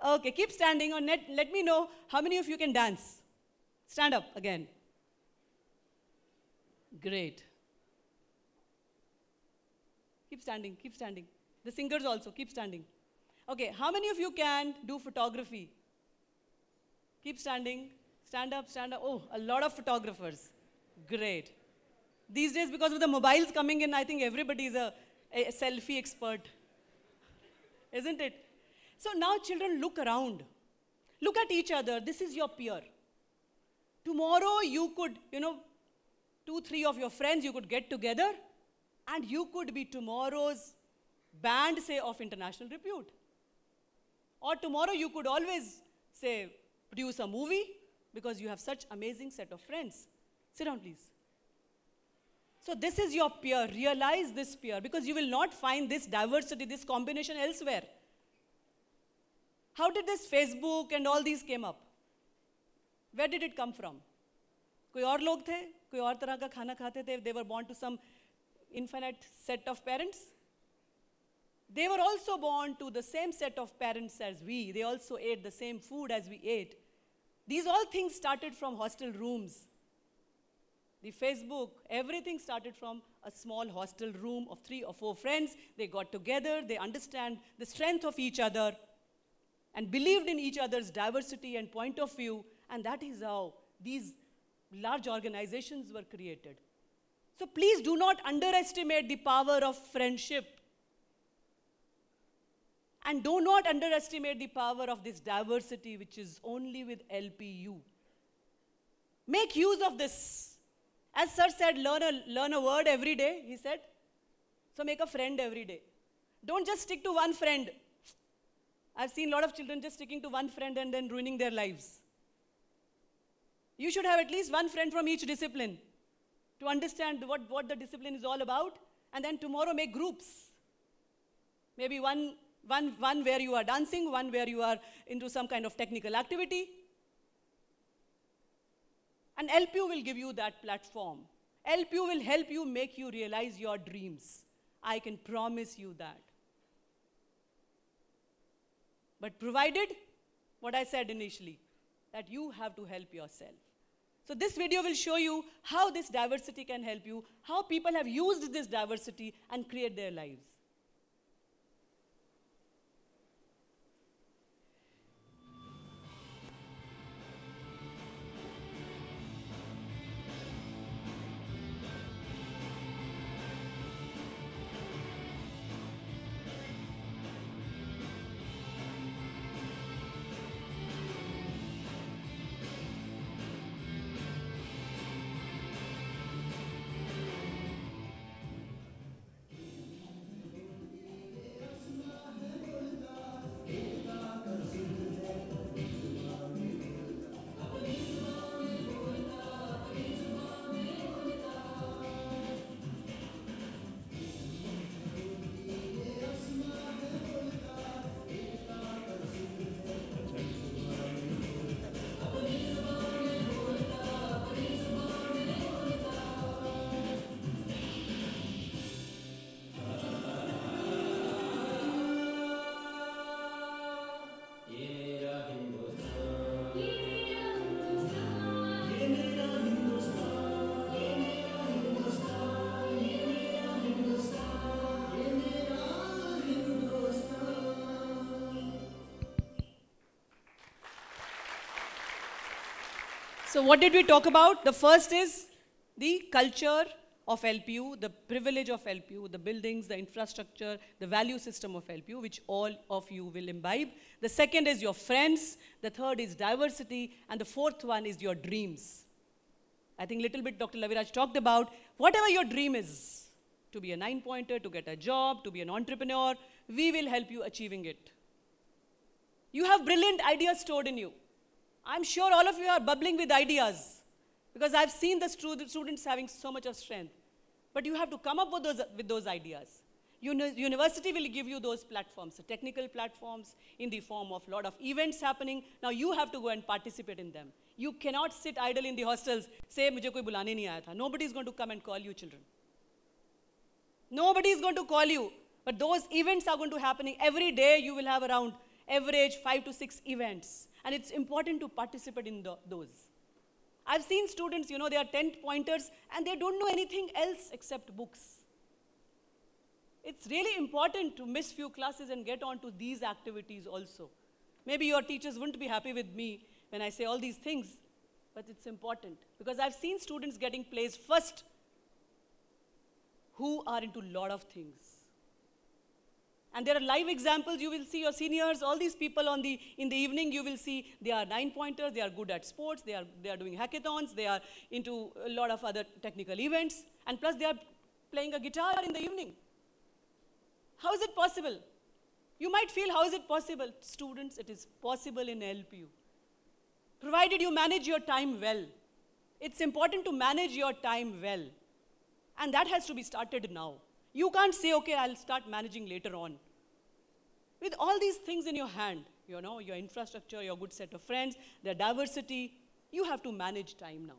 Okay, keep standing, or let me know how many of you can dance. Stand up again. Great. Keep standing, keep standing. The singers also, keep standing. Okay, how many of you can do photography? Keep standing. Stand up, stand up. Oh, a lot of photographers. Great. These days, because of the mobiles coming in, I think everybody is a selfie expert. Isn't it? So now children look around. Look at each other. This is your peer. Tomorrow you could, 2, 3 of your friends, you could get together and you could be tomorrow's band, say, of international repute. Or tomorrow you could always, say, produce a movie because you have such amazing set of friends. Sit down, please. So this is your peer. Realize this peer because you will not find this diversity, this combination elsewhere. How did this Facebook and all these came up? Where did it come from? कोई और लोग थे, कोई और तरह का खाना खाते थे. They were born to some infinite set of parents. They were also born to the same set of parents as we. They also ate the same food as we ate. These all things started from hostel rooms. The Facebook, everything started from a small hostel room of 3 or 4 friends. They got together, they understand the strength of each other and believed in each other's diversity and point of view, and that is how these large organizations were created. So please do not underestimate the power of friendship. And do not underestimate the power of this diversity, which is only with LPU. Make use of this. As Sir said, learn a word every day, he said. So make a friend every day. Don't just stick to one friend. I've seen a lot of children just sticking to one friend and then ruining their lives. You should have at least one friend from each discipline to understand what the discipline is all about, and then tomorrow make groups. Maybe one where you are dancing, one where you are into some kind of technical activity. And LPU will give you that platform. LPU will help you make you realize your dreams. I can promise you that. But provided, what I said initially, that you have to help yourself. So this video will show you how this diversity can help you, how people have used this diversity and create their lives. So what did we talk about? The first is the culture of LPU, the privilege of LPU, the buildings, the infrastructure, the value system of LPU, which all of you will imbibe. The second is your friends. The third is diversity. And the fourth one is your dreams. I think a little bit Dr. Laviraj talked about whatever your dream is, to be a 9-pointer, to get a job, to be an entrepreneur, we will help you achieving it. You have brilliant ideas stored in you. I'm sure all of you are bubbling with ideas because I've seen the students having so much of strength. But you have to come up with those ideas. University will give you those platforms, the technical platforms in the form of a lot of events happening. Now you have to go and participate in them. You cannot sit idle in the hostels, say, "Mujhe koi bulane nahi aaya tha." Nobody is going to come and call you, children. Nobody is going to call you. But those events are going to happen every day. You will have around average 5 to 6 events. And it's important to participate in those. I've seen students, they are 10-pointers and they don't know anything else except books. It's really important to miss few classes and get on to these activities also. Maybe your teachers wouldn't be happy with me when I say all these things, but it's important because I've seen students getting placed first who are into a lot of things. And there are live examples. You will see your seniors, all these people in the evening, you will see they are 9-pointers, they are good at sports, they are doing hackathons, they are into a lot of other technical events, and plus they are playing a guitar in the evening. How is it possible? You might feel, how is it possible? Students, it is possible in LPU. Provided you manage your time well. It's important to manage your time well. And that has to be started now. You can't say, okay, I'll start managing later on. With all these things in your hand, you know, your infrastructure, your good set of friends, their diversity, you have to manage time now.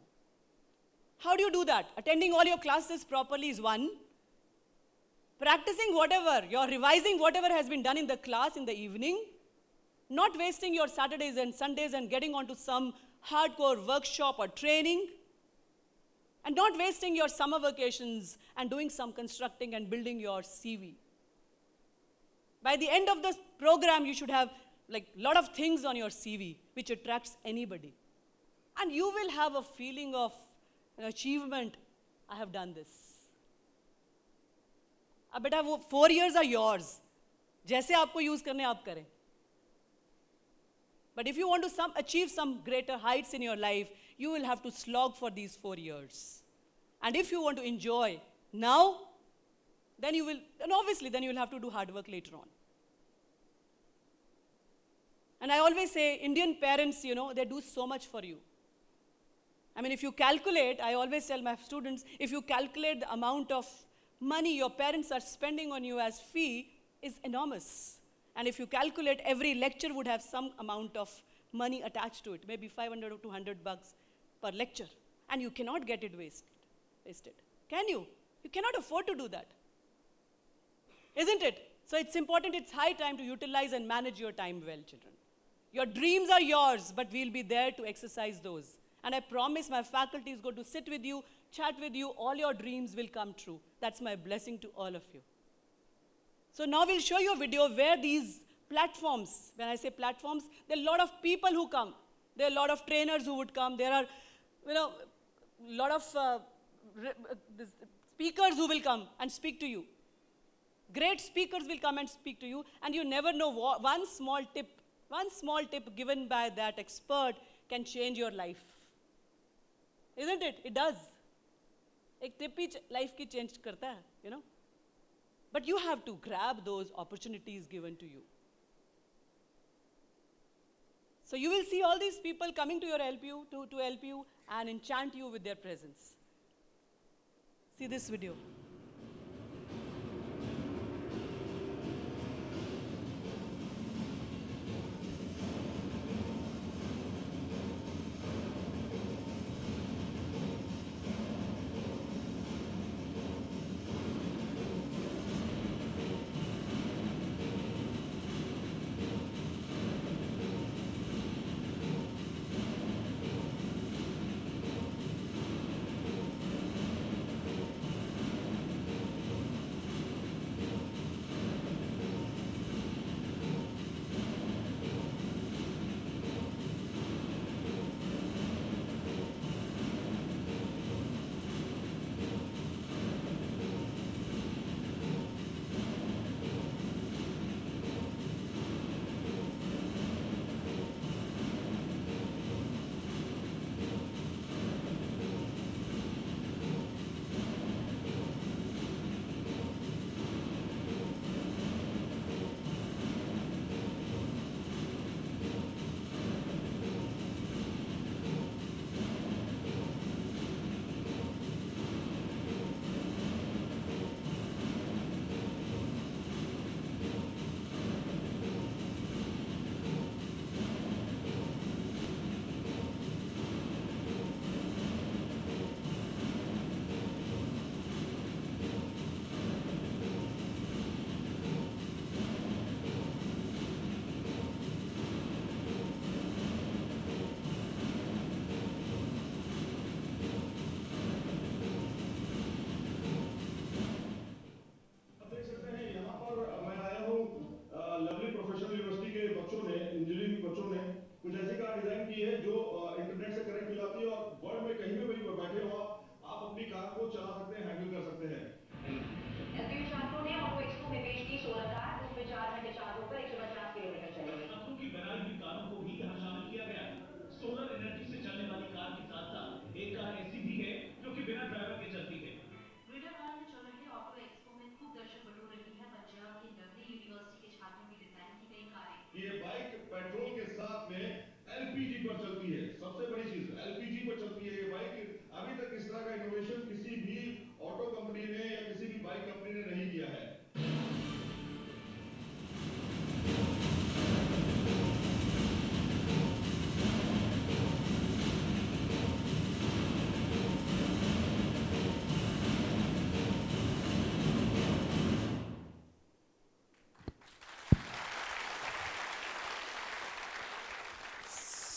How do you do that? Attending all your classes properly is one. Practicing whatever, you're revising whatever has been done in the class in the evening, not wasting your Saturdays and Sundays and getting onto some hardcore workshop or training, and not wasting your summer vacations and doing some constructing and building your CV. By the end of the program, you should have like a lot of things on your CV which attracts anybody. And you will have a feeling of an achievement. I have done this. अब बेटा वो 4 years are yours. जैसे आपको use करने आप करें. But if you want to achieve some greater heights in your life, you will have to slog for these 4 years. And if you want to enjoy now, then you will, and obviously then you will have to do hard work later on. And I always say, Indian parents, you know, they do so much for you. I mean, if you calculate, I always tell my students, if you calculate the amount of money your parents are spending on you as fee is enormous. And if you calculate, every lecture would have some amount of money attached to it, maybe 500 or 200 bucks per lecture. And you cannot get it wasted. Can you? You cannot afford to do that. Isn't it? So it's important, it's high time to utilize and manage your time well, children. Your dreams are yours, but we'll be there to exercise those. And I promise my faculty is going to sit with you, chat with you, all your dreams will come true. That's my blessing to all of you. So now we'll show you a video where these platforms, when I say platforms, there are a lot of people who come. There are a lot of trainers who would come. There are, you know, a lot of speakers who will come and speak to you. Great speakers will come and speak to you, and you never know one small tip given by that expert can change your life. Isn't it? It does. एक tip ही life की change करता है, you know. But you have to grab those opportunities given to you. So you will see all these people coming to your LPU, to LPU, and enchant you with their presence. See this video.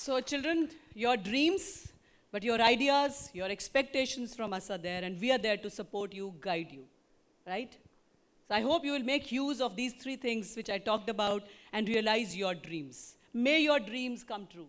So children, your dreams, but your ideas, your expectations from us are there, and we are there to support you, guide you, right? So I hope you will make use of these three things which I talked about and realize your dreams. May your dreams come true.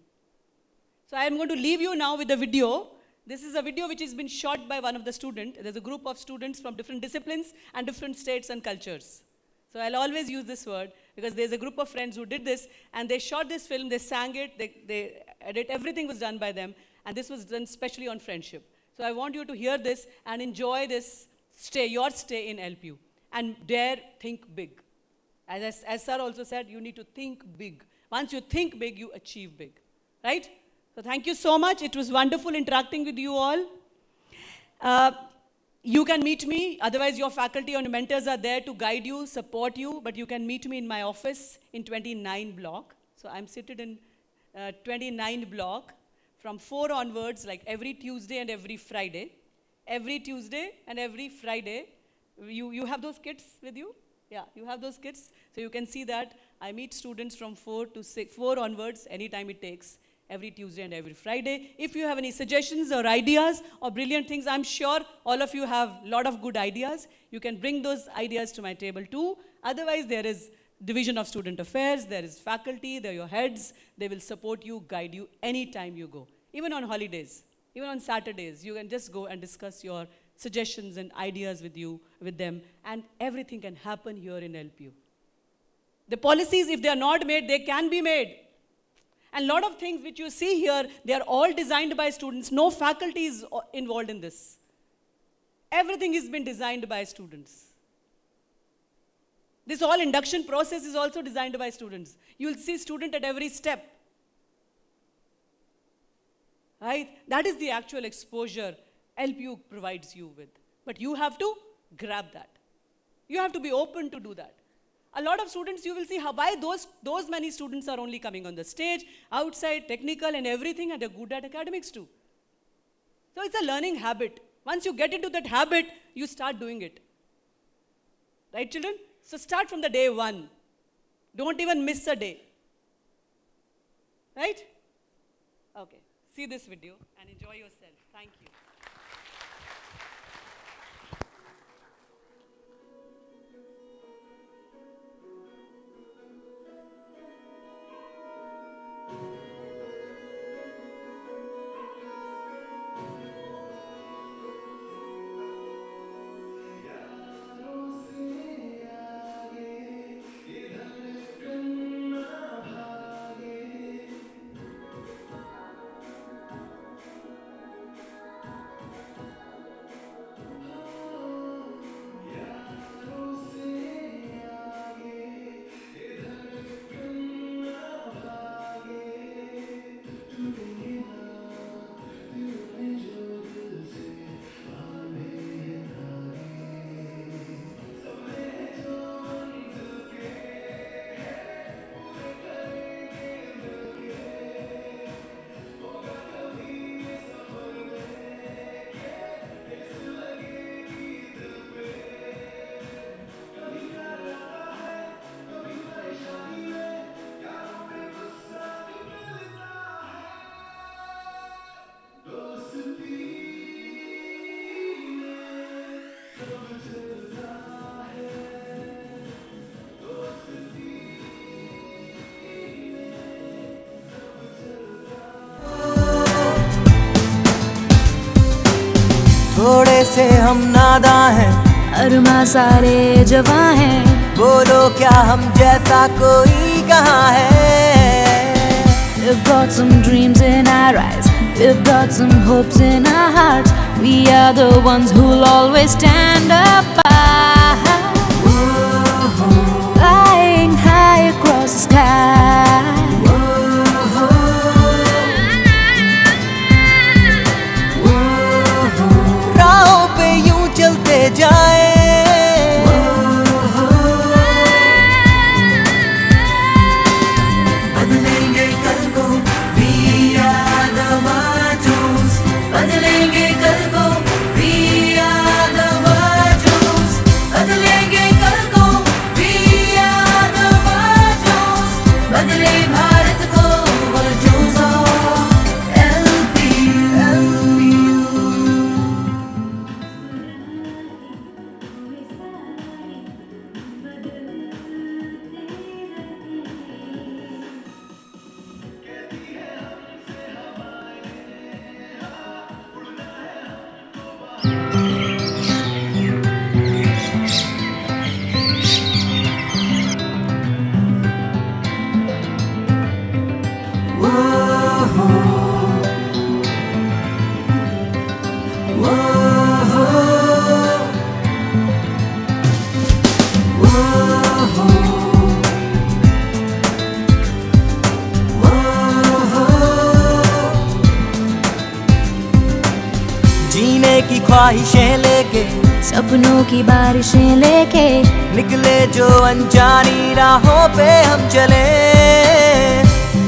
So I am going to leave you now with a video. This is a video which has been shot by one of the students. There's a group of students from different disciplines and different states and cultures. So I'll always use this word because there's a group of friends who did this, and they shot this film, they sang it, they edited, everything was done by them, and this was done specially on friendship. So I want you to hear this and enjoy this your stay in LPU, and dare think big. As Sir also said, you need to think big. Once you think big, you achieve big, right? So thank you so much. It was wonderful interacting with you all. You can meet me, otherwise your faculty and mentors are there to guide you, support you, but you can meet me in my office in 29 block. So I'm seated in 29 block from 4 onwards, like every Tuesday and every Friday. Every Tuesday and every Friday. You have those kits with you? Yeah, you have those kits. So you can see that I meet students from 4 onwards, anytime it takes. Every Tuesday and every Friday. If you have any suggestions or ideas or brilliant things, I'm sure all of you have a lot of good ideas. You can bring those ideas to my table too. Otherwise, there is Division of Student Affairs, there is faculty, there are your heads. They will support you, guide you anytime you go. Even on holidays, even on Saturdays, you can just go and discuss your suggestions and ideas with them, and everything can happen here in LPU. The policies, if they are not made, they can be made. And a lot of things which you see here, they are all designed by students. No faculty is involved in this. Everything has been designed by students. This whole induction process is also designed by students. You will see student at every step. Right? That is the actual exposure LPU provides you with. But you have to grab that. You have to be open to do that. A lot of students, you will see why those many students are only coming on the stage, outside, technical and everything, and they're good at academics too. So it's a learning habit. Once you get into that habit, you start doing it. Right, children? So start from the day one. Don't even miss a day. Right? Okay. See this video and enjoy yourself. Thank you. थोड़े से हम नादा हैं, अरमा सारे जवां हैं, बोलो क्या हम जैसा कोई कहाँ है। We've got some dreams in our eyes, we've got some hopes in our hearts. We are the ones who'll always stand apart. Flying high across the sky. राहों पे यूं चलते जाए, बदलेंगे कल को, we are the Matus. बदलेंगे कल को, we are the Matus. बदलेंगे ख्वाहिशें लेके, सपनों की बारिशें लेके निकले जो अनजानी राहों पे हम चले।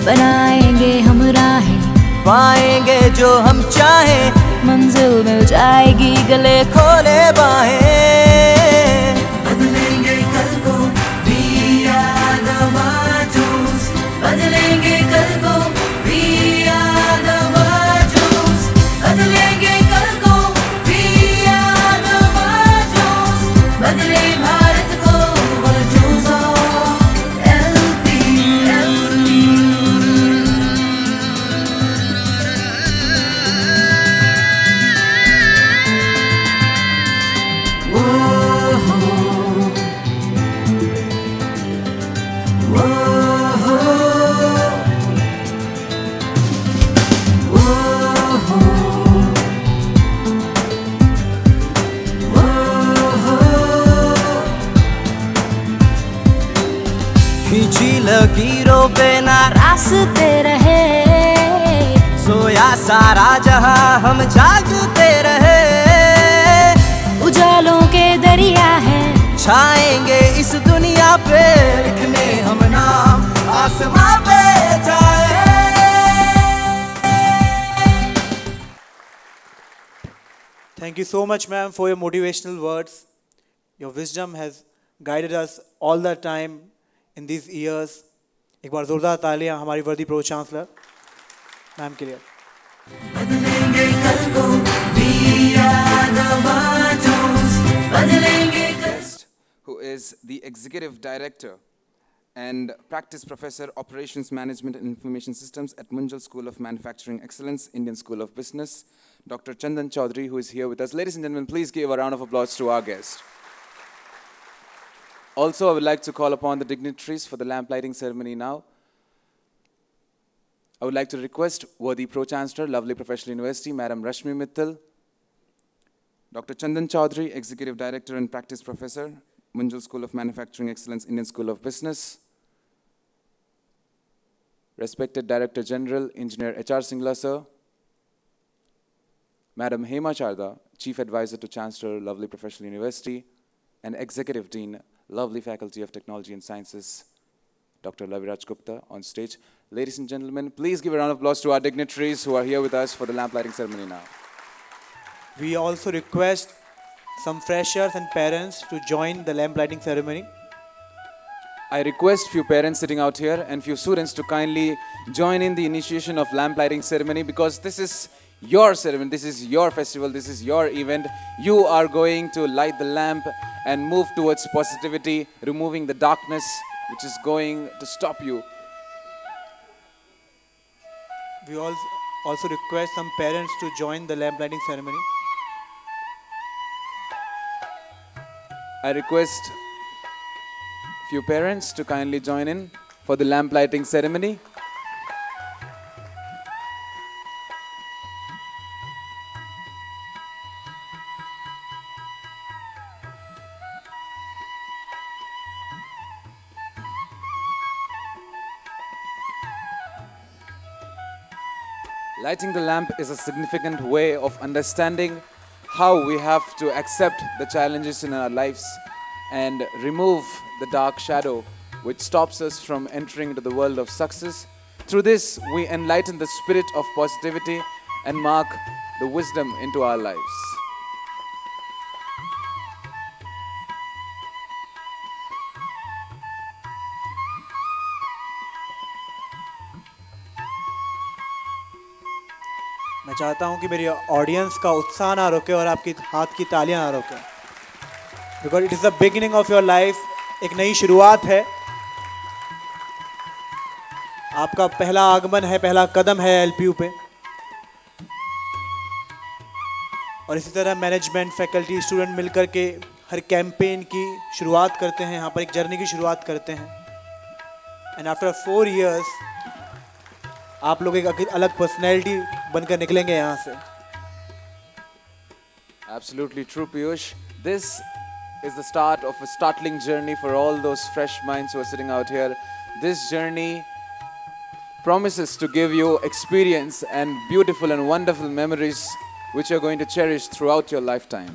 बनाएंगे हम राहें, पाएंगे जो हम चाहें, मंजिल मिल जाएगी गले खोले बाहें। बदलेंगे कल को, we are the Vajoos। बदलेंगे कल को, we are the Vajoos। बदलेंगे कल को, we are the Vajoos। बदले भारत को, Vajoos of LP। खींची लकीरों पे ना रास्ते रहे, सोया सारा जहां हम जागते रहे। उजालों के दरिया है, छाएंगे इस दुनिया पे, लिखने हम नाम आसमां पे जाए। Thank you so much, ma'am, for your motivational words. Your wisdom has guided us all the time in these years. एक बार जोरदार तालियां हमारी वर्दी प्रो चांसलर मैम के लिए। बदलेंगे कल को, we are the Vajoos। बदलेंगे कल। Who is the Executive Director and Practice Professor Operations Management and Information Systems at Munjal School of Manufacturing Excellence, Indian School of Business, Dr. Chandan Chaudhary, who is here with us. Ladies and gentlemen, please give a round of applause to our guest. Also, I would like to call upon the dignitaries for the lamp lighting ceremony now. I would like to request worthy Pro-Chancellor, Lovely Professional University, Madam Rashmi Mittal, Dr. Chandan Chaudhary, Executive Director and Practice Professor, Munjal School of Manufacturing Excellence, Indian School of Business, respected Director General, Engineer H.R. Singla, sir, Madam Hema Charda, Chief Advisor to Chancellor, Lovely Professional University, and Executive Dean, Lovely Faculty of Technology and Sciences, Dr. Laviraj Gupta, on stage. Ladies and gentlemen, please give a round of applause to our dignitaries who are here with us for the lamp lighting ceremony now. We also request some freshers and parents to join the lamp lighting ceremony. I request few parents sitting out here and few students to kindly join in the initiation of lamp lighting ceremony, because this is your ceremony, this is your festival, this is your event. You are going to light the lamp and move towards positivity, removing the darkness which is going to stop you. We also request some parents to join the lamp lighting ceremony. I request few parents to kindly join in for the lamp lighting ceremony. Lighting the lamp is a significant way of understanding how we have to accept the challenges in our lives and remove the dark shadow which stops us from entering into the world of success. Through this, we enlighten the spirit of positivity and mark the wisdom into our lives. मैं चाहता हूं कि मेरी audience का उत्साह ना रोके और आपकी हाथ की तालियां ना रोके, because it is the beginning of your life. एक नई शुरुआत है, आपका पहला आगमन है, पहला कदम है एलपीयू पे। और इसी तरह मैनेजमेंट, फैकल्टी, स्टूडेंट मिलकर के हर कैंपेन की शुरुआत करते हैं, यहाँ पर एक जर्नी की शुरुआत करते हैं। एंड आफ्टर 4 years आप लोग एक अलग पर्सनैलिटी बनकर निकलेंगे यहाँ से। Absolutely true, Piyush. This is the start of a startling journey for all those fresh minds who are sitting out here. This journey promises to give you experience and beautiful and wonderful memories which you're going to cherish throughout your lifetime.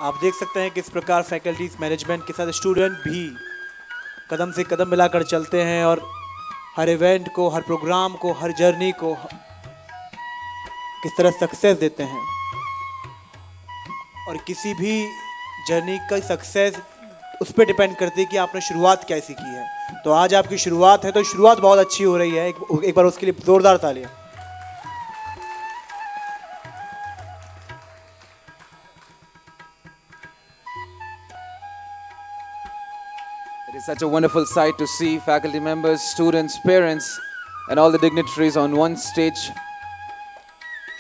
आप देख सकते हैं किस प्रकार faculties management के साथ student भी कदम से कदम मिलाकर चलते हैं और हर इवेंट को, हर प्रोग्राम को, हर जर्नी को किस तरह सक्सेस देते हैं। और किसी भी जर्नी का सक्सेस उस पर डिपेंड करती है कि आपने शुरुआत कैसी की है। तो आज आपकी शुरुआत है, तो शुरुआत बहुत अच्छी हो रही है। एक बार उसके लिए जोरदार तालियां। It is such a wonderful sight to see faculty members, students, parents, and all the dignitaries on one stage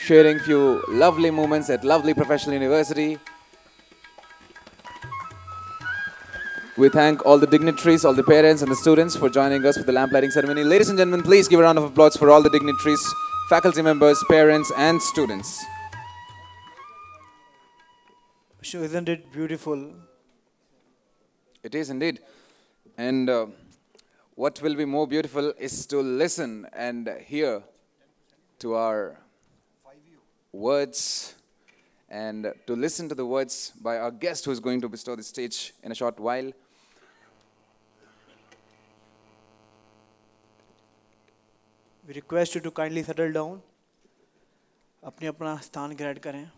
sharing few lovely moments at lovely professional university. We thank all the dignitaries, all the parents and the students for joining us for the lamp lighting ceremony. Ladies and gentlemen, please give a round of applause for all the dignitaries, faculty members, parents and students. Isn't it beautiful? It is indeed. And what will be more beautiful is to listen and hear to our words and to listen to the words by our guest who is going to bestow the stage in a short while. We request you to kindly settle down. अपने अपना स्थान ग्रहण करें।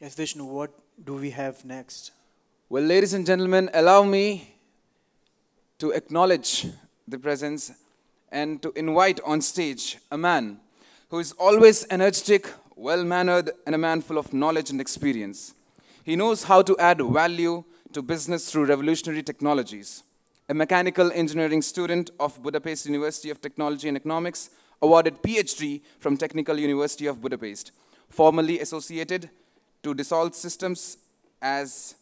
Yes, Vishnu, what do we have next? Well, ladies and gentlemen, allow me to acknowledge the presence and to invite on stage a man who is always energetic, well-mannered, and a man full of knowledge and experience. He knows how to add value to business through revolutionary technologies. A mechanical engineering student of Budapest University of Technology and Economics, awarded PhD from Technical University of Budapest, formerly associated to Dassault Systems as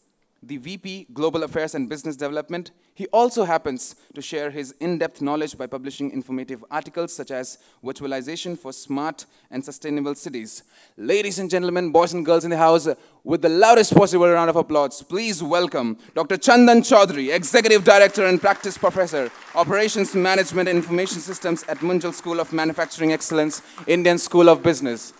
the VP Global Affairs and Business Development. He also happens to share his in-depth knowledge by publishing informative articles such as Virtualization for Smart and Sustainable Cities. Ladies and gentlemen, boys and girls in the house, with the loudest possible round of applause, please welcome Dr. Chandan Chaudhary, Executive Director and Practice Professor, Operations Management and Information Systems at Munjal School of Manufacturing Excellence, Indian School of Business.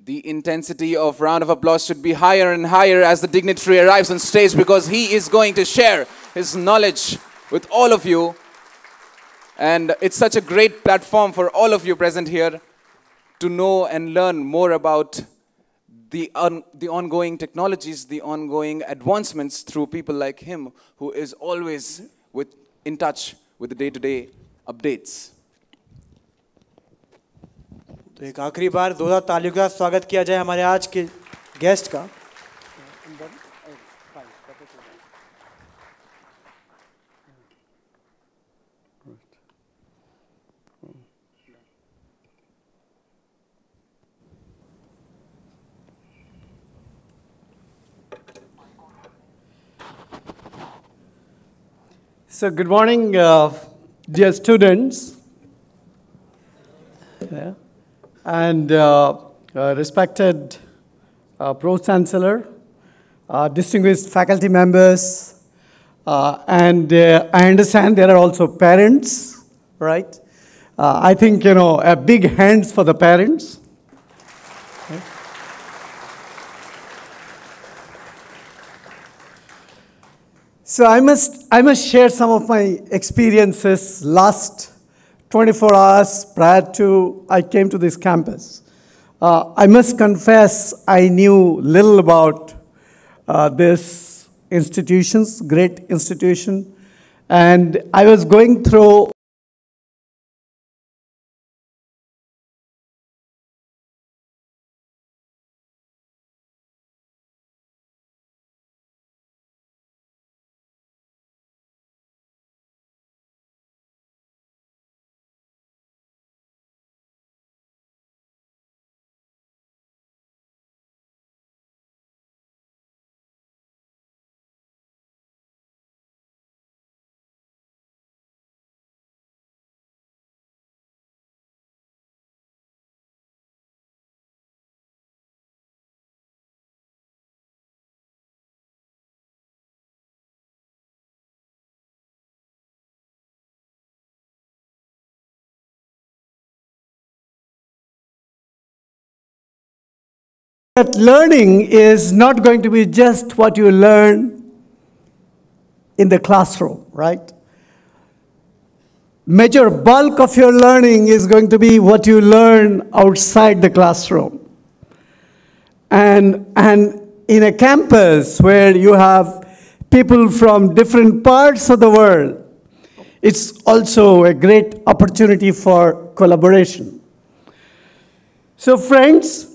The intensity of round of applause should be higher and higher as the dignitary arrives on stage, because he is going to share his knowledge with all of you. And it's such a great platform for all of you present here to know and learn more about the ongoing technologies, the ongoing advancements through people like him, who is always in touch with the day-to-day updates. तो एक आखिरी बार जोरदार तालियों के साथ स्वागत किया जाए हमारे आज के गेस्ट का। So good morning, dear students. Yeah. And respected Pro-Chancellor, distinguished faculty members, and I understand there are also parents, right? I think, a big hands for the parents. Okay. So I must share some of my experiences last 24 hours prior to I came to this campus. I must confess I knew little about this institutions, great institution, and I was going through that learning is not going to be just what you learn in the classroom, right? Major bulk of your learning is going to be what you learn outside the classroom. And in a campus where you have people from different parts of the world, it's also a great opportunity for collaboration. So friends,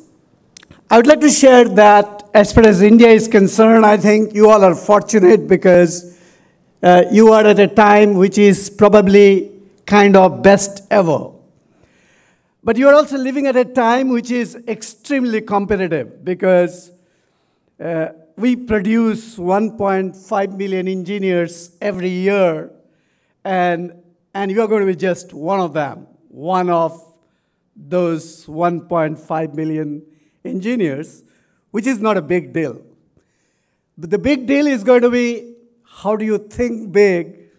I would like to share that as far as India is concerned, I think you all are fortunate because you are at a time which is probably kind of best ever. But you are also living at a time which is extremely competitive because we produce 1.5 million engineers every year, and you are going to be just one of them, one of those 1.5 million engineers, which is not a big deal. But the big deal is going to be how do you think big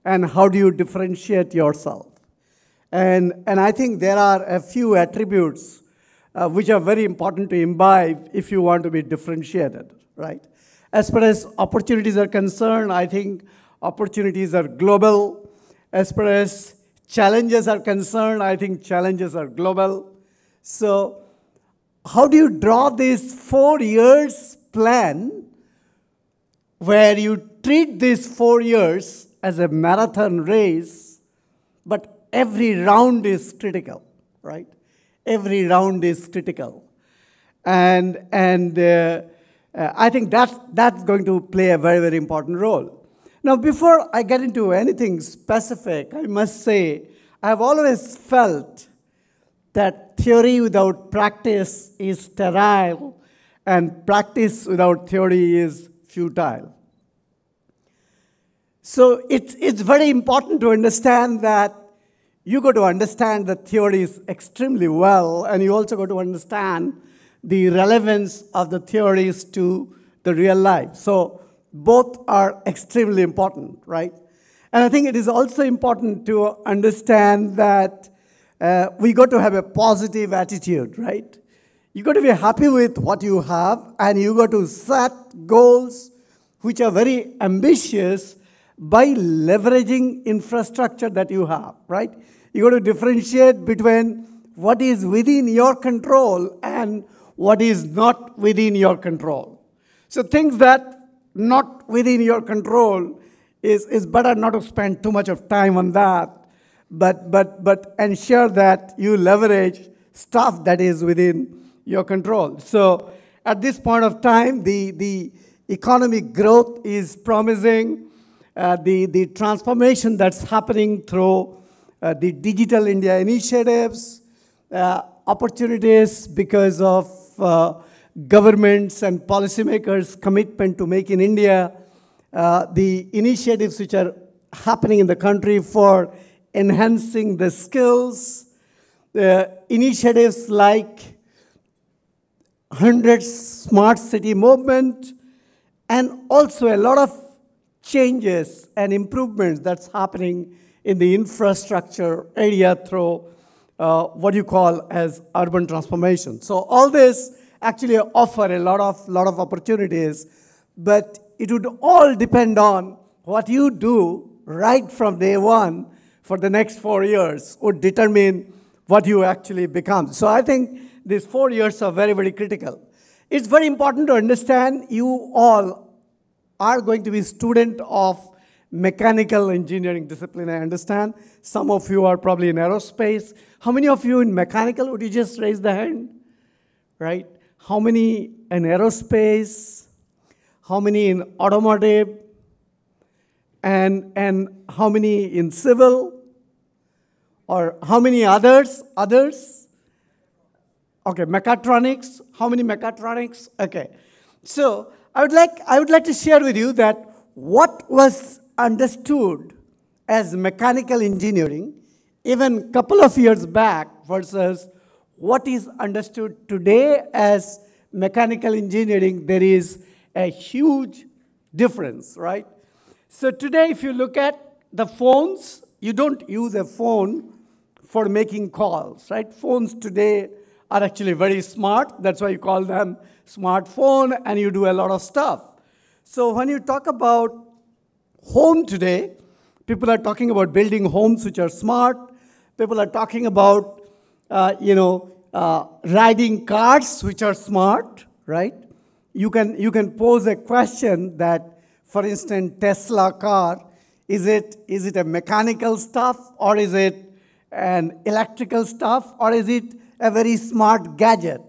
and how do you differentiate yourself. And I think there are a few attributes which are very important to imbibe if you want to be differentiated, right? As far as opportunities are concerned, I think opportunities are global. As far as challenges are concerned, I think challenges are global. So how do you draw this 4 years plan where you treat these 4 years as a marathon race, but every round is critical, right? Every round is critical. And I think that's going to play a very, very important role. Now, before I get into anything specific, I must say, I've always felt that theory without practice is sterile, and practice without theory is futile. So it's very important to understand that you got to understand the theories extremely well, and you also got to understand the relevance of the theories to the real life. So both are extremely important, right? And I think it is also important to understand that we got to have a positive attitude, right? You got to be happy with what you have, and you got to set goals which are very ambitious by leveraging infrastructure that you have, right? You got to differentiate between what is within your control and what is not within your control. So things that not within your control is better not to spend too much of time on that, but ensure that you leverage stuff that is within your control. So at this point of time, the economic growth is promising. The transformation that's happening through the Digital India initiatives, opportunities because of governments and policymakers' commitment to make in India, the initiatives which are happening in the country for enhancing the skills, initiatives like 100 Smart City movement, and also a lot of changes and improvements that's happening in the infrastructure area through what you call as urban transformation. So all this actually offer a lot of opportunities, but it would all depend on what you do right from day one for the next 4 years would determine what you actually become. So I think these 4 years are very, very critical. It's very important to understand you all are going to be student of mechanical engineering discipline, I understand. Some of you are probably in aerospace. How many of you in mechanical? Would you just raise the hand? Right? How many in aerospace? How many in automotive? And how many in civil? Or how many others? Others? Okay, mechatronics. How many mechatronics? Okay. So I would like to share with you that what was understood as mechanical engineering even a couple of years back versus what is understood today as mechanical engineering, there is a huge difference, right? So today, if you look at the phones, you don't use a phone for making calls, right? Phones today are actually very smart. That's why you call them smartphone, and you do a lot of stuff. So when you talk about home today, people are talking about building homes which are smart. People are talking about, riding cars which are smart, right? You can pose a question that, for instance, Tesla car, is it a mechanical stuff, or is it an electrical stuff, or is it a very smart gadget?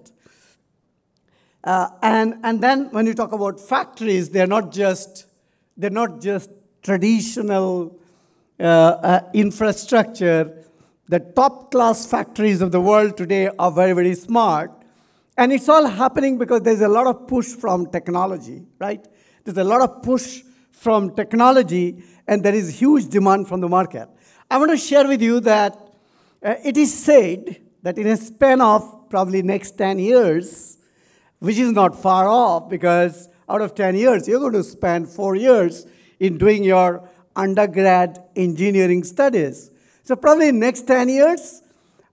And then when you talk about factories, they're not just traditional infrastructure. The top class factories of the world today are very, very smart. And it's all happening because there's a lot of push from technology, right? There's a lot of push from technology, and there is huge demand from the market. I want to share with you that it is said that in a span of probably next 10 years, which is not far off, because out of 10 years, you're going to spend 4 years in doing your undergrad engineering studies. So probably in next 10 years,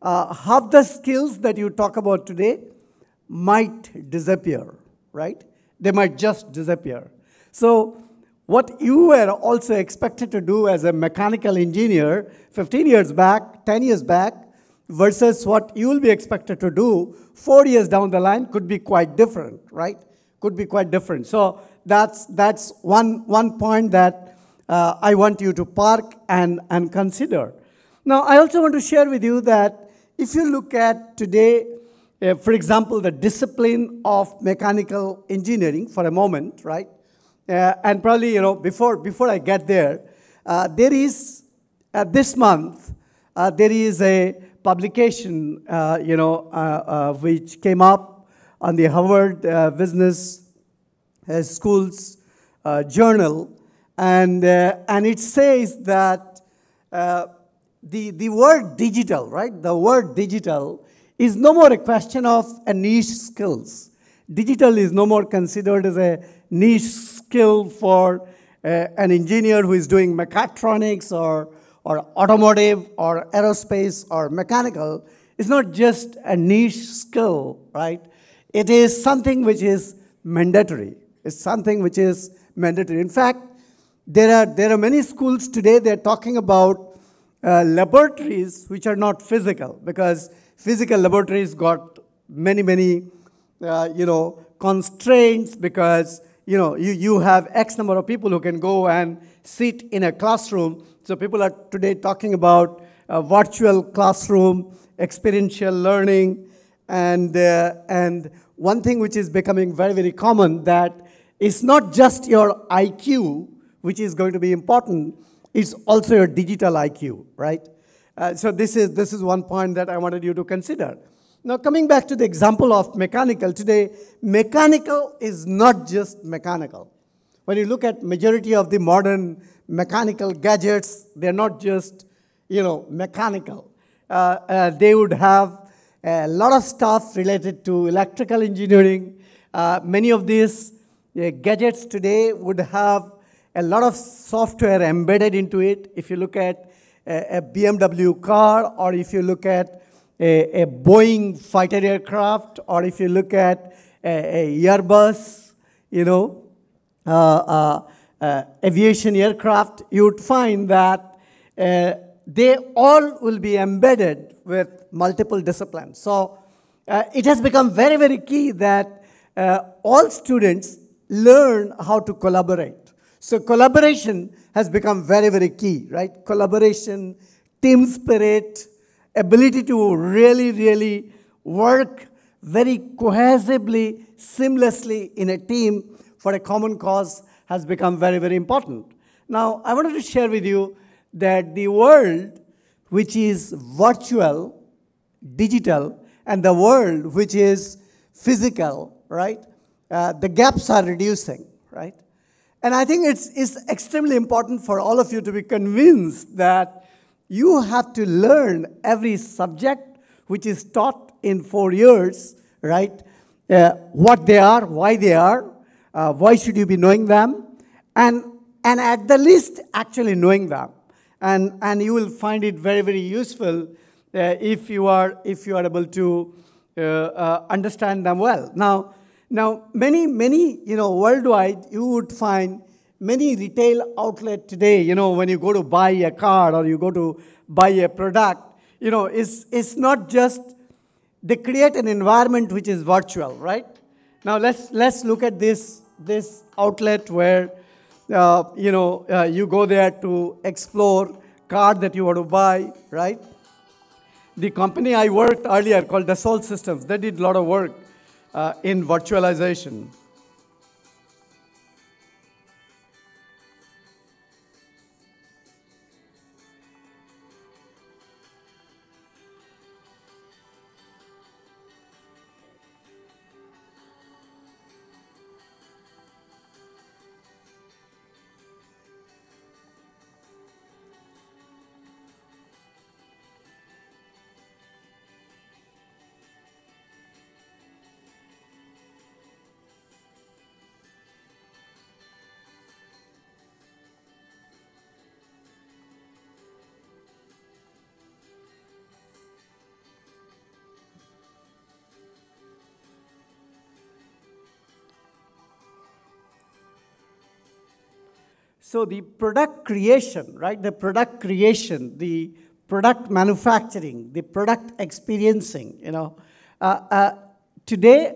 half the skills that you talk about today might disappear, right? They might just disappear. So what you were also expected to do as a mechanical engineer 15 years back, 10 years back, versus what you will be expected to do 4 years down the line could be quite different, right? Could be quite different. So that's one point that I want you to park and consider. Now, I also want to share with you that if you look at today, for example, the discipline of mechanical engineering for a moment, right? And probably, before I get there, there is, this month, there is a publication, which came up on the Harvard Business School's journal, and it says that the word digital, right? The word digital is no more a question of a niche skills. Digital is no more considered as a niche skill for an engineer who is doing mechatronics or automotive or aerospace or mechanical. It's not just a niche skill, right? It is something which is mandatory. It's something which is mandatory. In fact, there are many schools today, they're talking about laboratories which are not physical, because physical laboratories got many constraints, because you have X number of people who can go and sit in a classroom. So people are today talking about a virtual classroom, experiential learning, and one thing which is becoming very, very common, that it's not just your IQ which is going to be important, it's also your digital IQ, right? So this is one point that I wanted you to consider. Now, coming back to the example of mechanical, today, mechanical is not just mechanical. When you look at majority of the modern mechanical gadgets, they're not just, mechanical. They would have a lot of stuff related to electrical engineering. Many of these gadgets today would have a lot of software embedded into it. If you look at a BMW car, or if you look at a Boeing fighter aircraft, or if you look at a Airbus, aviation aircraft, you would find that they all will be embedded with multiple disciplines. So it has become very, very key that all students learn how to collaborate. So collaboration has become very, very key, right? Collaboration, team spirit, ability to really, really work very cohesively, seamlessly in a team for a common cause has become very, very important. Now, I wanted to share with you that the world which is virtual, digital, and the world which is physical, right? The gaps are reducing, right? And I think it's extremely important for all of you to be convinced that you have to learn every subject which is taught in 4 years, right? What they are, why should you be knowing them, and at the least actually knowing them. And you will find it very, very useful if you are able to understand them well. Now, many, worldwide, you would find many retail outlet today, when you go to buy a car or you go to buy a product, it's not just, they create an environment which is virtual, right? Now, let's look at this outlet where, you go there to explore car that you want to buy, right? The company I worked earlier called Dassault Systems, they did a lot of work in virtualization. So the product creation, right? The product creation, the product manufacturing, the product experiencing, today,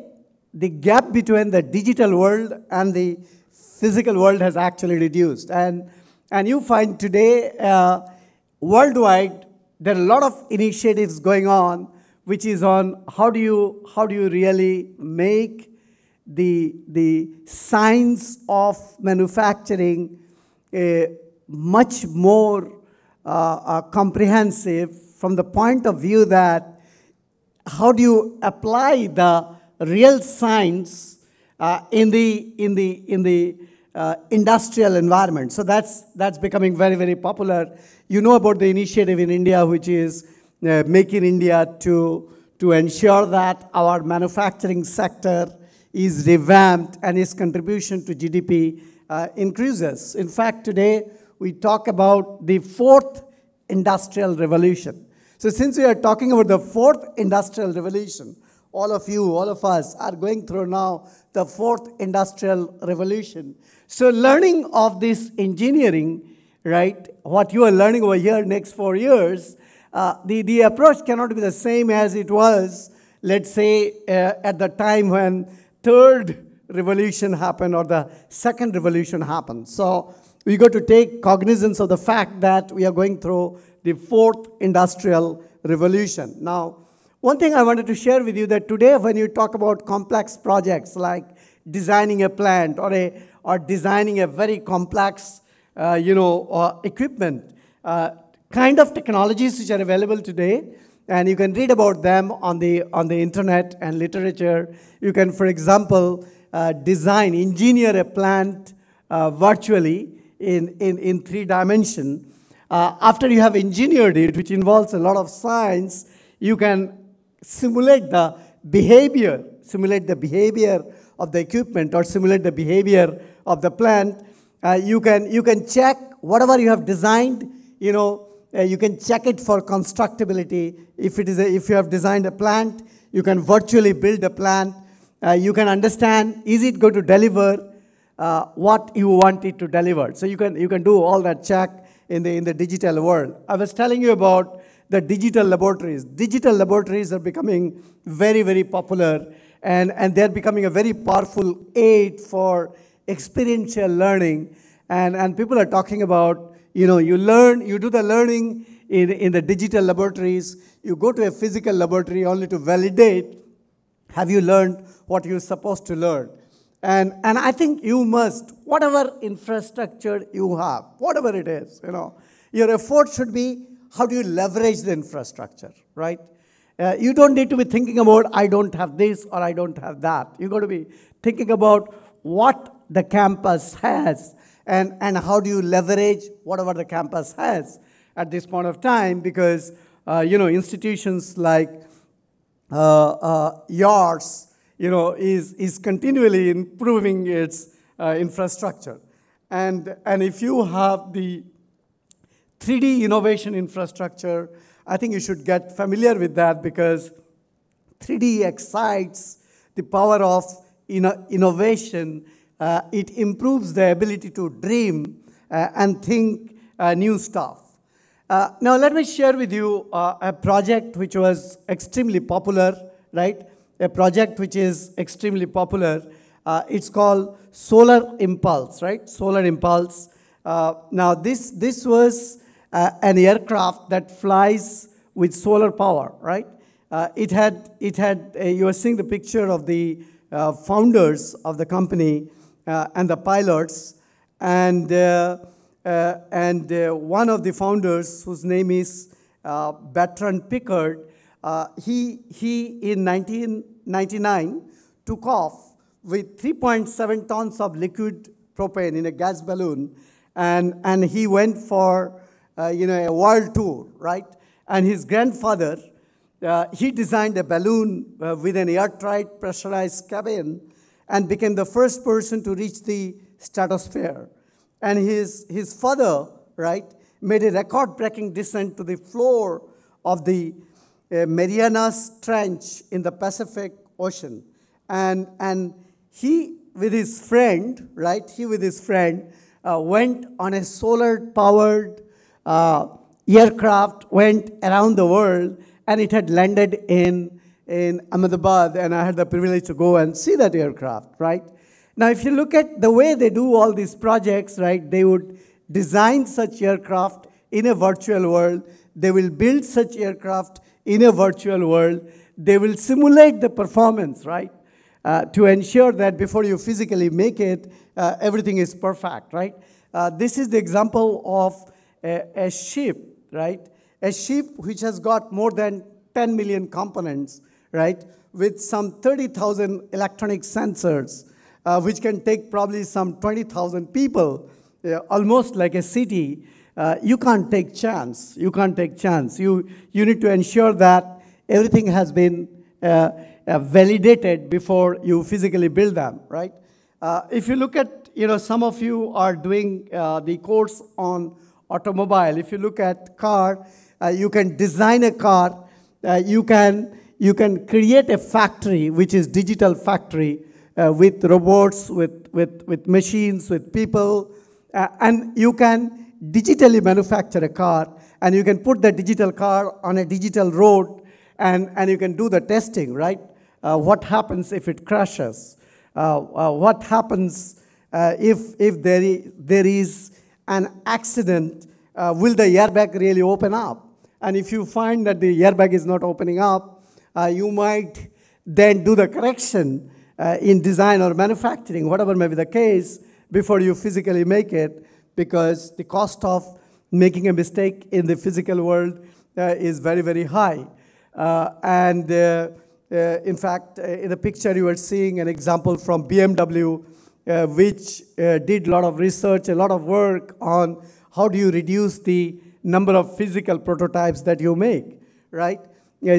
the gap between the digital world and the physical world has actually reduced. And you find today, worldwide, there are a lot of initiatives going on, which is on how do you really make the science of manufacturing much more comprehensive from the point of view that how do you apply the real science in the industrial environment. So that's becoming very, very popular. You know about the initiative in India, which is Make in India, to ensure that our manufacturing sector is revamped and its contribution to GDP increases. In fact, today we talk about the fourth industrial revolution. So since we are talking about the fourth industrial revolution, all of us are going through now the fourth industrial revolution. So learning of this engineering, right, what you are learning over here next 4 years, the approach cannot be the same as it was, let's say, at the time when third revolution happened or the second revolution happened. So we got to take cognizance of the fact that we are going through the fourth industrial revolution. Now, one thing I wanted to share with you that today when you talk about complex projects like designing a plant or designing a very complex equipment, kind of technologies which are available today, and you can read about them on the internet and literature. You can, for example, engineer a plant virtually in 3 dimensions. After you have engineered it, which involves a lot of science, you can simulate the behavior of the equipment or simulate the behavior of the plant. You can check whatever you have designed. You can check it for constructability. If you have designed a plant, you can virtually build a plant. You can understand, is it going to deliver what you want it to deliver? So you can do all that check in the digital world. I was telling you about the digital laboratories. Digital laboratories are becoming very, very popular, and they're becoming a very powerful aid for experiential learning. And people are talking about, you do the learning in the digital laboratories. You go to a physical laboratory only to validate, have you learned what you're supposed to learn? And I think you must, whatever infrastructure you have, whatever it is, your effort should be, how do you leverage the infrastructure, right? You don't need to be thinking about, I don't have this or I don't have that. You got to be thinking about what the campus has and how do you leverage whatever the campus has at this point of time, because, institutions like yours, is continually improving its infrastructure. And if you have the 3D innovation infrastructure, I think you should get familiar with that, because 3D excites, the power of innovation. It improves the ability to dream and think new stuff. Now let me share with you a project which was extremely popular, right? A project which is extremely popular. It's called Solar Impulse, right? Solar Impulse. Now this was an aircraft that flies with solar power, right? You are seeing the picture of the founders of the company and the pilots, and one of the founders, whose name is Bertrand Piccard, he in 1999 took off with 3.7 tons of liquid propane in a gas balloon, and he went for a world tour, right? And his grandfather, he designed a balloon with an airtight pressurized cabin and became the first person to reach the stratosphere. And his father, right, made a record-breaking descent to the floor of the Marianas Trench in the Pacific Ocean. And he, with his friend, right, went on a solar-powered aircraft, went around the world, and it had landed in Ahmedabad, and I had the privilege to go and see that aircraft, right? Now, if you look at the way they do all these projects, right, they would design such aircraft in a virtual world. They will build such aircraft in a virtual world. They will simulate the performance, right, to ensure that before you physically make it, everything is perfect, right? This is the example of a ship, right? A ship which has got more than 10 million components, right, with some 30,000 electronic sensors, which can take probably some 20,000 people, almost like a city. You can't take chance. You can't take chance. You need to ensure that everything has been validated before you physically build them, right? If you look at, some of you are doing the course on automobile. If you look at car, you can design a car. You can create a factory, which is digital factory, with robots, with machines, with people, and you can digitally manufacture a car, and you can put the digital car on a digital road, and you can do the testing, right? What happens if it crashes? What happens if there is an accident? Will the airbag really open up? And if you find that the airbag is not opening up, you might then do the correction in design or manufacturing, whatever may be the case, before you physically make it, because the cost of making a mistake in the physical world is very, very high. In fact, in the picture you are seeing an example from BMW, which did a lot of research, a lot of work on how do you reduce the number of physical prototypes that you make, right?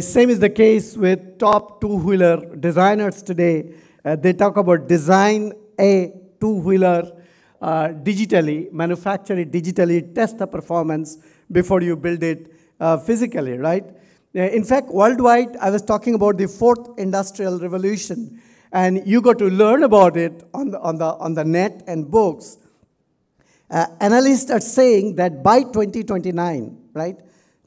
Same is the case with top two-wheeler designers today. They talk about design a two-wheeler digitally, manufacture it digitally, test the performance before you build it physically, right? In fact, worldwide, I was talking about the fourth industrial revolution, and you got to learn about it on the net and books. Analysts are saying that by 2029, right?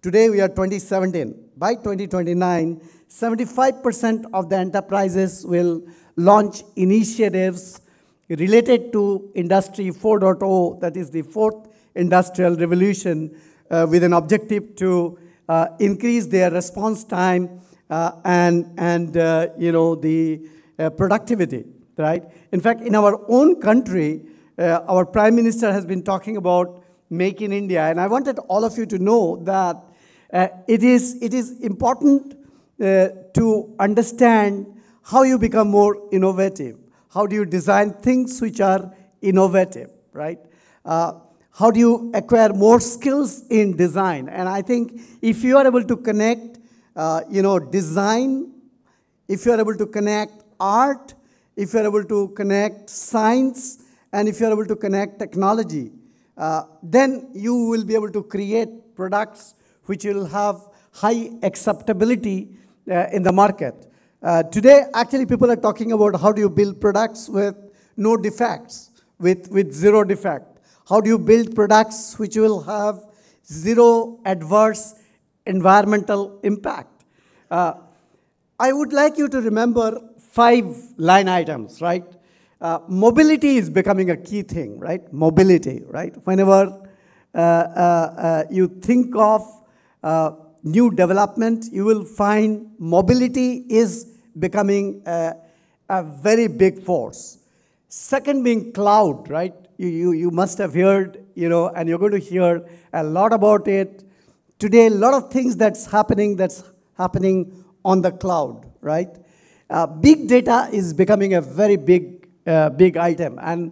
Today we are 2017. By 2029, 75% of the enterprises will launch initiatives related to Industry 4.0, that is the fourth industrial revolution, with an objective to increase their response time and the productivity, right? In fact, in our own country, our Prime Minister has been talking about Make in India, and I wanted all of you to know that it is important to understand how you become more innovative. How do you design things which are innovative, right? How do you acquire more skills in design? And I think if you are able to connect, design, if you are able to connect art, if you are able to connect science, and if you are able to connect technology, then you will be able to create products which will have high acceptability in the market. Today, actually, people are talking about how do you build products with no defects, with zero defect. How do you build products which will have zero adverse environmental impact? I would like you to remember 5 line items, right? Mobility is becoming a key thing, right? Mobility, right? Whenever you think of new development, you will find mobility is becoming a very big force. Second being cloud, right? You must have heard, and you're going to hear a lot about it. Today, a lot of things that's happening on the cloud, right? Big data is becoming a very big item, and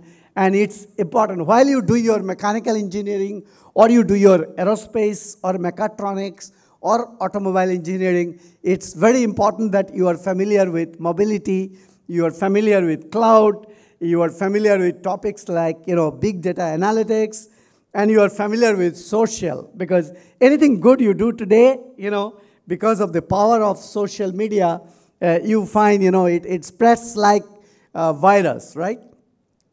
it's important. While you do your mechanical engineering, or you do your aerospace, or mechatronics, or automobile engineering, it's very important that you are familiar with mobility, you are familiar with cloud, you are familiar with topics like big data analytics, and you are familiar with social, because anything good you do today, because of the power of social media, you find it spreads like a virus, right?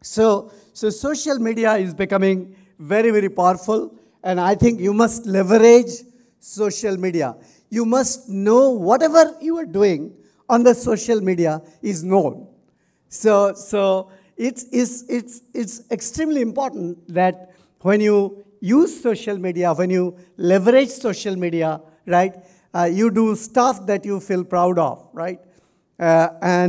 So social media is becoming very, very powerful, and I think you must leverage social media. You must know whatever you are doing on the social media is known. So it's extremely important that when you use social media, when you leverage social media, right, you do stuff that you feel proud of, right? I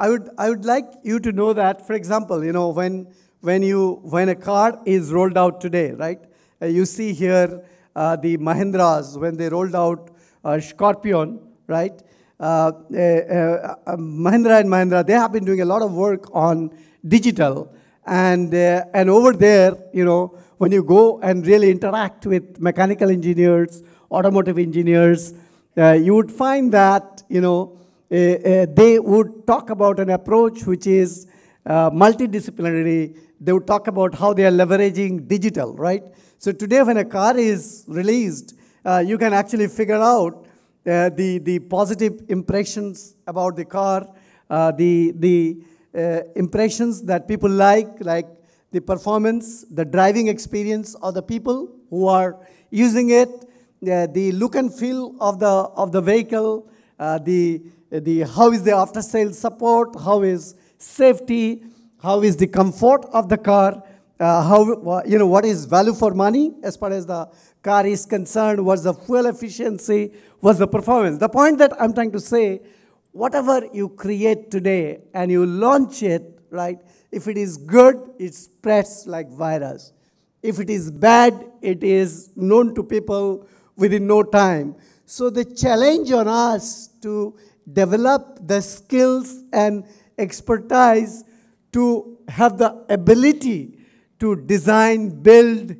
would like you to know that, for example, when a car is rolled out today, right? You see here the Mahindras when they rolled out Scorpion, right? Mahindra and Mahindra, they have been doing a lot of work on digital, and over there, when you go and really interact with mechanical engineers, automotive engineers, you would find that they would talk about an approach which is multidisciplinary. They would talk about how they are leveraging digital, right? So today when a car is released, you can actually figure out the positive impressions about the car, the impressions that people like the performance, the driving experience of the people who are using it, the look and feel of the vehicle, the how is the after sales support, how is safety, how is the comfort of the car, what is value for money as far as the car is concerned, what's the fuel efficiency, what's the performance. The point that I'm trying to say, whatever you create today and you launch it, right, if it is good, it spreads like virus. If it is bad, it is known to people within no time. So the challenge on us to develop the skills and expertise to have the ability to design, build,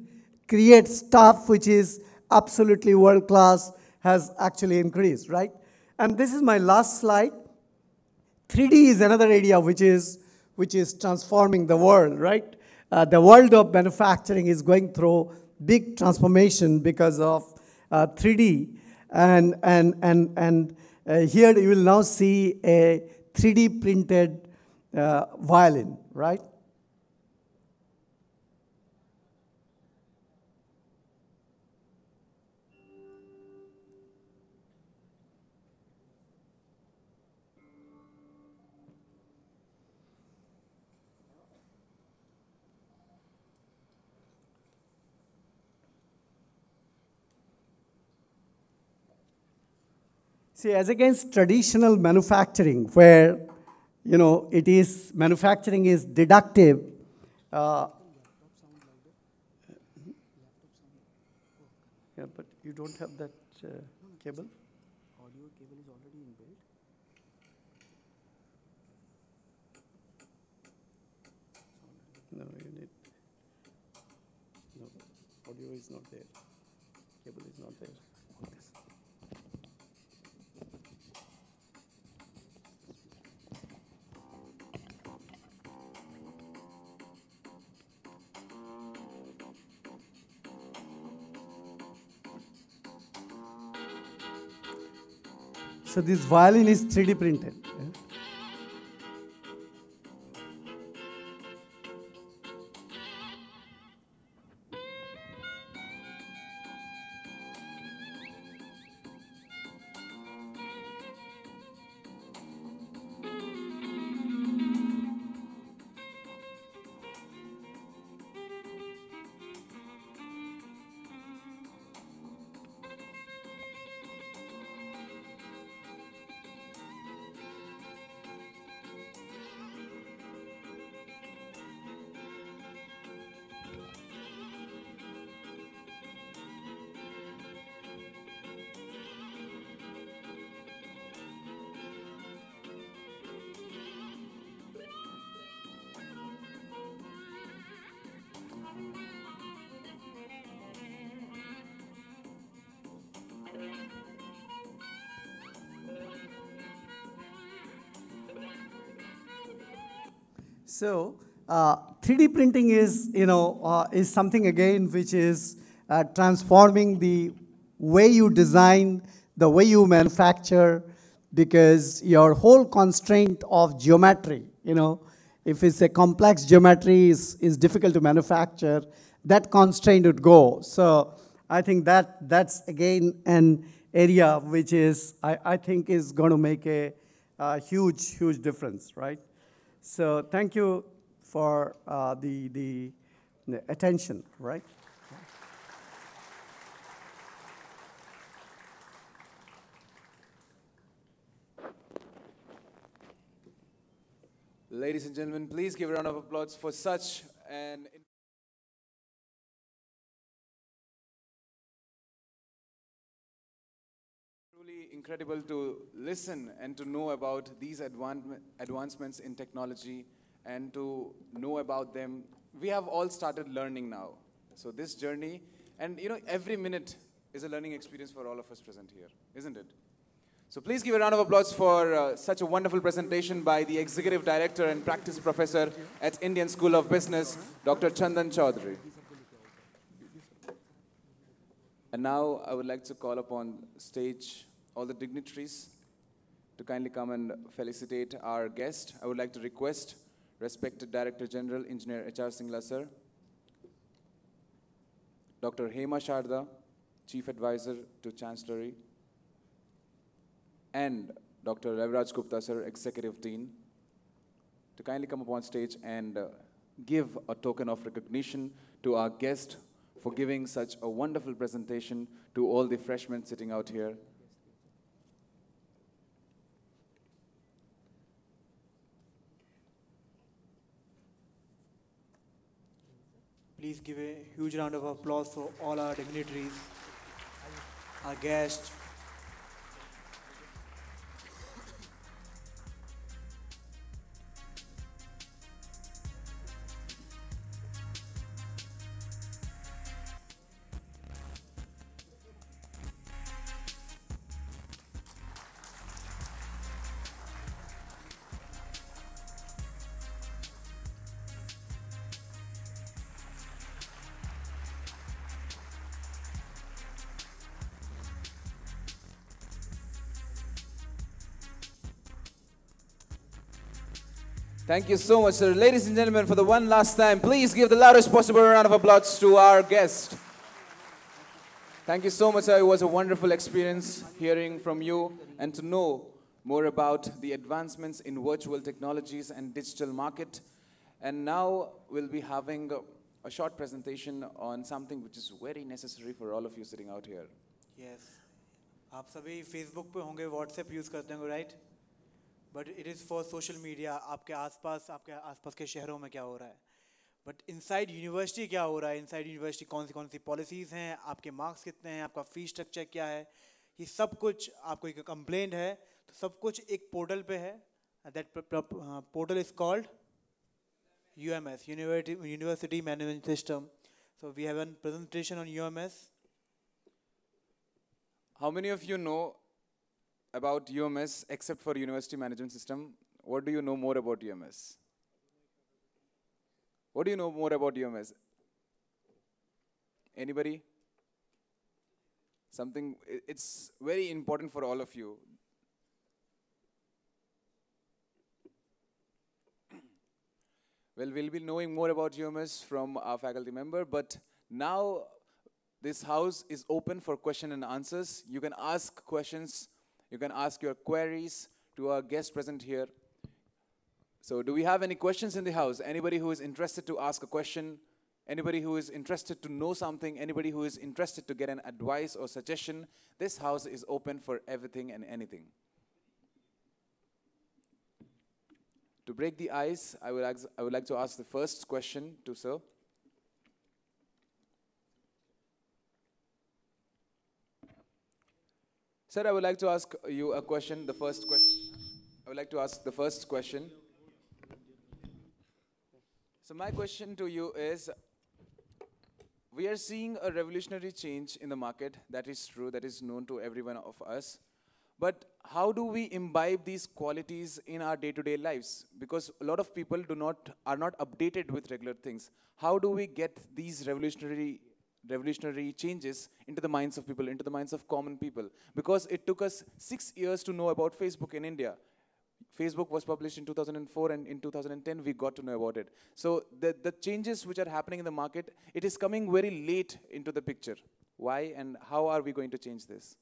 create stuff which is absolutely world class has actually increased, right? And this is my last slide. 3D is another area which is transforming the world, right? The world of manufacturing is going through big transformation because of 3D, and here you will now see a 3D printed violin, right? See, as against traditional manufacturing, where manufacturing is deductive. Yeah, but you don't have that cable. Audio cable is already inbuilt. No, you need. No, audio is not there. Cable is not there. So this violin is 3D printed. Yeah. So 3D printing is, is something again which is transforming the way you design, the way you manufacture, because your whole constraint of geometry, if it's a complex geometry is difficult to manufacture, that constraint would go. So I think that's again an area which is, I think is going to make a huge, huge difference, right? So thank you for the attention, right? Ladies and gentlemen, please give a round of applause for such an truly incredible to listen and to know about these advancements in technology and to know about them. We have all started learning now. So this journey, and every minute is a learning experience for all of us present here, isn't it? So please give a round of applause for such a wonderful presentation by the Executive Director and Practice Professor at Indian School of Business, Dr. Chandan Chaudhary. And now I would like to call upon stage all the dignitaries to kindly come and felicitate our guest. I would like to request respected Director General, Engineer H.R. Singla sir, Dr. Hema Sharda, Chief Advisor to Chancellery, and Dr. Raviraj Gupta sir, Executive Dean, to kindly come up on stage and give a token of recognition to our guest for giving such a wonderful presentation to all the freshmen sitting out here. Please give a huge round of applause for all our dignitaries, our guests. Thank you so much, sir. Ladies and gentlemen, for the one last time, please give the loudest possible round of applause to our guest. Thank you so much, sir. It was a wonderful experience hearing from you and to know more about the advancements in virtual technologies and digital market. And now we'll be having a short presentation on something which is very necessary for all of you sitting out here. Yes. आप सभी Facebook पे होंगे, WhatsApp use करते होंगे, right? But it is for social media. आपके आसपास के शहरों में क्या हो रहा है? But inside university क्या हो रहा है? Inside university कौन सी policies हैं? आपके marks कितने हैं? आपका fee structure क्या है? ये सब कुछ आपको एक complaint है, तो सब कुछ एक portal पे है. That portal is called UMS, University Management System. So we have a presentation on UMS. How many of you know about UMS except for University Management System? What do you know more about UMS? What do you know more about UMS? Anybody? Something, it's very important for all of you. Well, we'll be knowing more about UMS from our faculty member, but now this house is open for question and answers. You can ask questions, you can ask your queries to our guest present here. So do we have any questions in the house? Anybody who is interested to ask a question? Anybody who is interested to know something? Anybody who is interested to get an advice or suggestion? This house is open for everything and anything. To break the ice, I would like to ask the first question to sir. Sir, I would like to ask you a question. The first question. I would like to ask the first question. So my question to you is, we are seeing a revolutionary change in the market. That is true. That is known to every one of us. But how do we imbibe these qualities in our day-to-day lives? Because a lot of people are not updated with regular things. How do we get these revolutionary changes into the minds of people, into the minds of common people? Because it took us 6 years to know about Facebook in India. Facebook was published in 2004, and in 2010 we got to know about it. So the changes which are happening in the market, it is coming very late into the picture. Why, and how are we going to change this?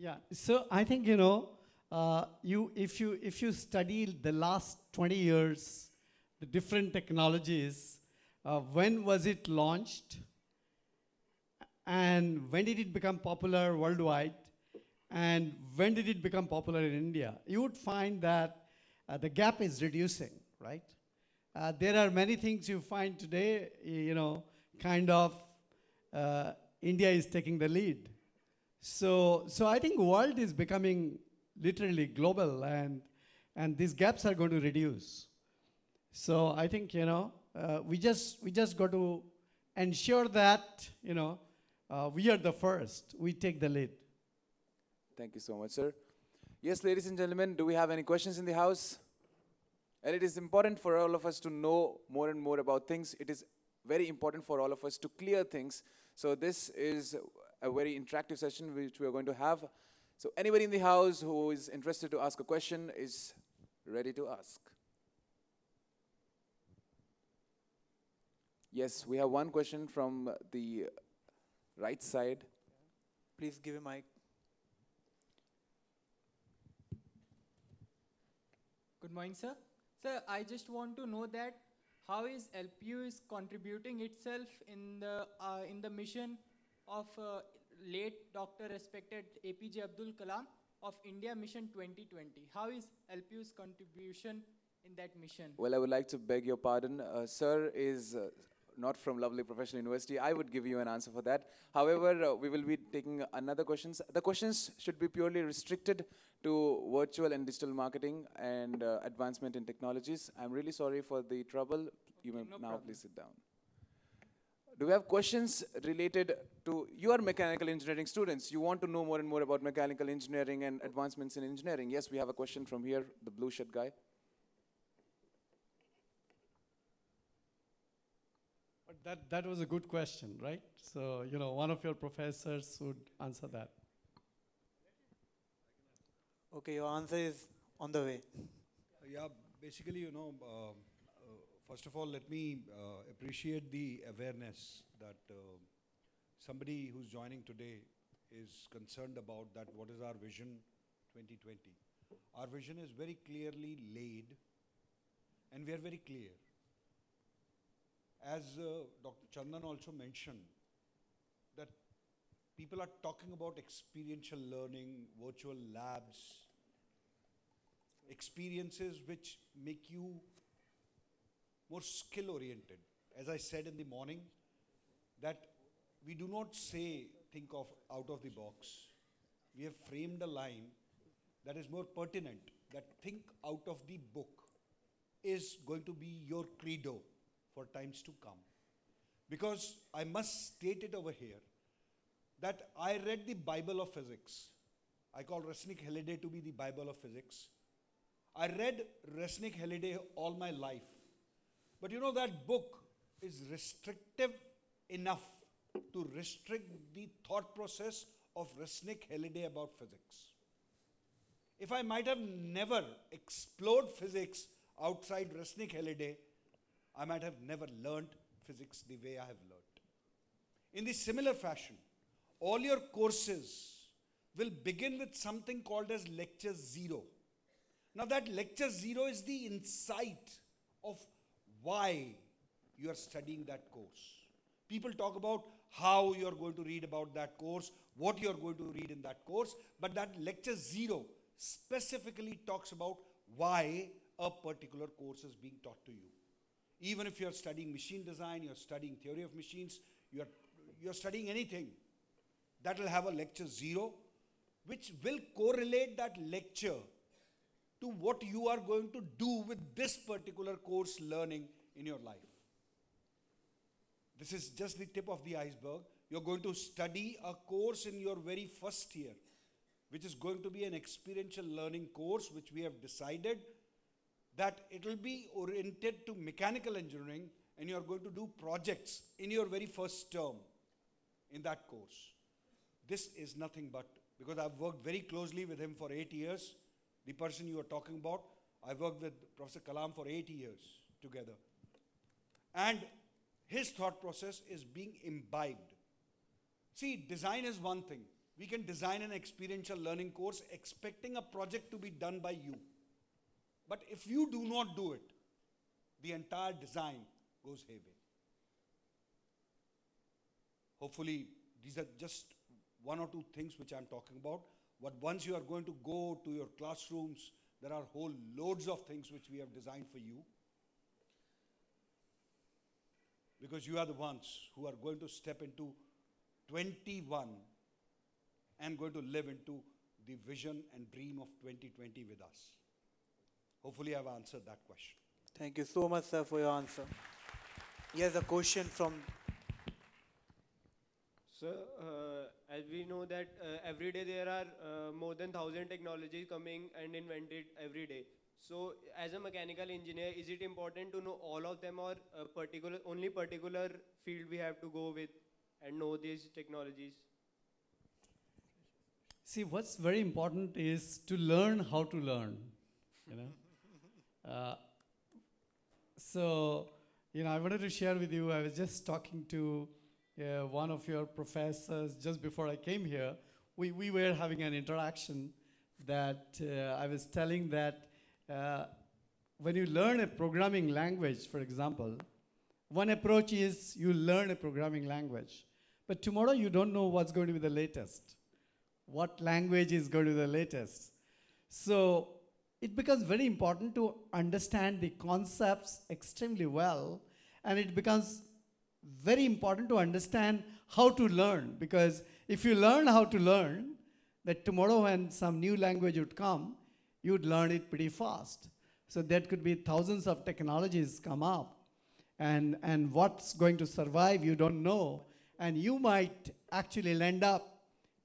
Yeah, so I think, if you study the last 20 years, the different technologies, when was it launched, and when did it become popular worldwide, and when did it become popular in India, you would find that the gap is reducing, right? There are many things you find today, India is taking the lead. So I think world is becoming literally global, and these gaps are going to reduce. So I think, we just got to ensure that, we are the first, we take the lead. Thank you so much, sir. Yes, ladies and gentlemen, do we have any questions in the house? And it is important for all of us to know more and more about things. It is very important for all of us to clear things. So this is a very interactive session which we are going to have. So anybody in the house who is interested to ask a question is ready to ask. Yes, we have one question from the right side. Please give a mic. Good morning, sir. Sir, I just want to know that how is LPU is contributing itself in the mission of late Dr. respected APJ Abdul Kalam of India Mission 2020. How is LPU's contribution in that mission? Well, I would like to beg your pardon. Sir is not from lovely professional university. I would give you an answer for that. However, we will be taking another questions. The questions should be purely restricted to virtual and digital marketing and advancement in technologies. I'm really sorry for the trouble. You may now please sit down. Do we have questions related to, you are mechanical engineering students. You want to know more and more about mechanical engineering and advancements in engineering. Yes, we have a question from here, the blue shirt guy. That was a good question, right? So, one of your professors would answer that. Okay, your answer is on the way. Yeah, basically, first of all, let me appreciate the awareness that somebody who's joining today is concerned about that what is our vision 2020. Our vision is very clearly laid, and we are very clear. As Dr. Chandan also mentioned, that people are talking about experiential learning, virtual labs, experiences which make you more skill-oriented. As I said in the morning, that we do not say, think of out of the box. We have framed a line that is more pertinent, that think out of the book is going to be your credo for times to come. Because I must state it over here, that I read the Bible of physics. I call Resnick Halliday to be the Bible of physics. I read Resnick Halliday all my life. But that book is restrictive enough to restrict the thought process of Resnick Halliday about physics. If I might have never explored physics outside Resnick Halliday, I might have never learned physics the way I have learned. In the similar fashion, all your courses will begin with something called as lecture 0. Now that lecture 0 is the insight of why you are studying that course. People talk about how you are going to read about that course, what you are going to read in that course, but that lecture 0 specifically talks about why a particular course is being taught to you. Even if you're studying machine design, you're studying theory of machines, you're studying anything, that will have a lecture 0, which will correlate that lecture to what you are going to do with this particular course learning in your life. This is just the tip of the iceberg. You're going to study a course in your very first year, which is going to be an experiential learning course, which we have decided that it will be oriented to mechanical engineering, and you are going to do projects in your very first term in that course. This is nothing but, because I've worked very closely with him for 8 years, the person you are talking about, I worked with Professor Kalam for 8 years together. And his thought process is being imbibed. See, design is one thing. We can design an experiential learning course expecting a project to be done by you. But if you do not do it, the entire design goes haywire. Hopefully, these are just one or two things which I'm talking about. But once you are going to go to your classrooms, there are whole loads of things which we have designed for you. Because you are the ones who are going to step into 21 and going to live into the vision and dream of 2020 with us. Hopefully I've answered that question. Thank you so much, sir, for your answer. Yes, a question from... Sir, as we know that every day there are more than 1,000 technologies coming and invented every day. So, as a mechanical engineer, is it important to know all of them, or only particular field we have to go with and know these technologies? See, what's very important is to learn how to learn, you know. So, you know, I wanted to share with you, I was just talking to one of your professors just before I came here. We were having an interaction that I was telling that when you learn a programming language, for example, one approach is you learn a programming language, but tomorrow you don't know what's going to be the latest. What language is going to be the latest? So it becomes very important to understand the concepts extremely well, and it becomes very important to understand how to learn, because if you learn how to learn, that tomorrow when some new language would come, you would learn it pretty fast. So there could be thousands of technologies come up, and what's going to survive you don't know, and you might actually end up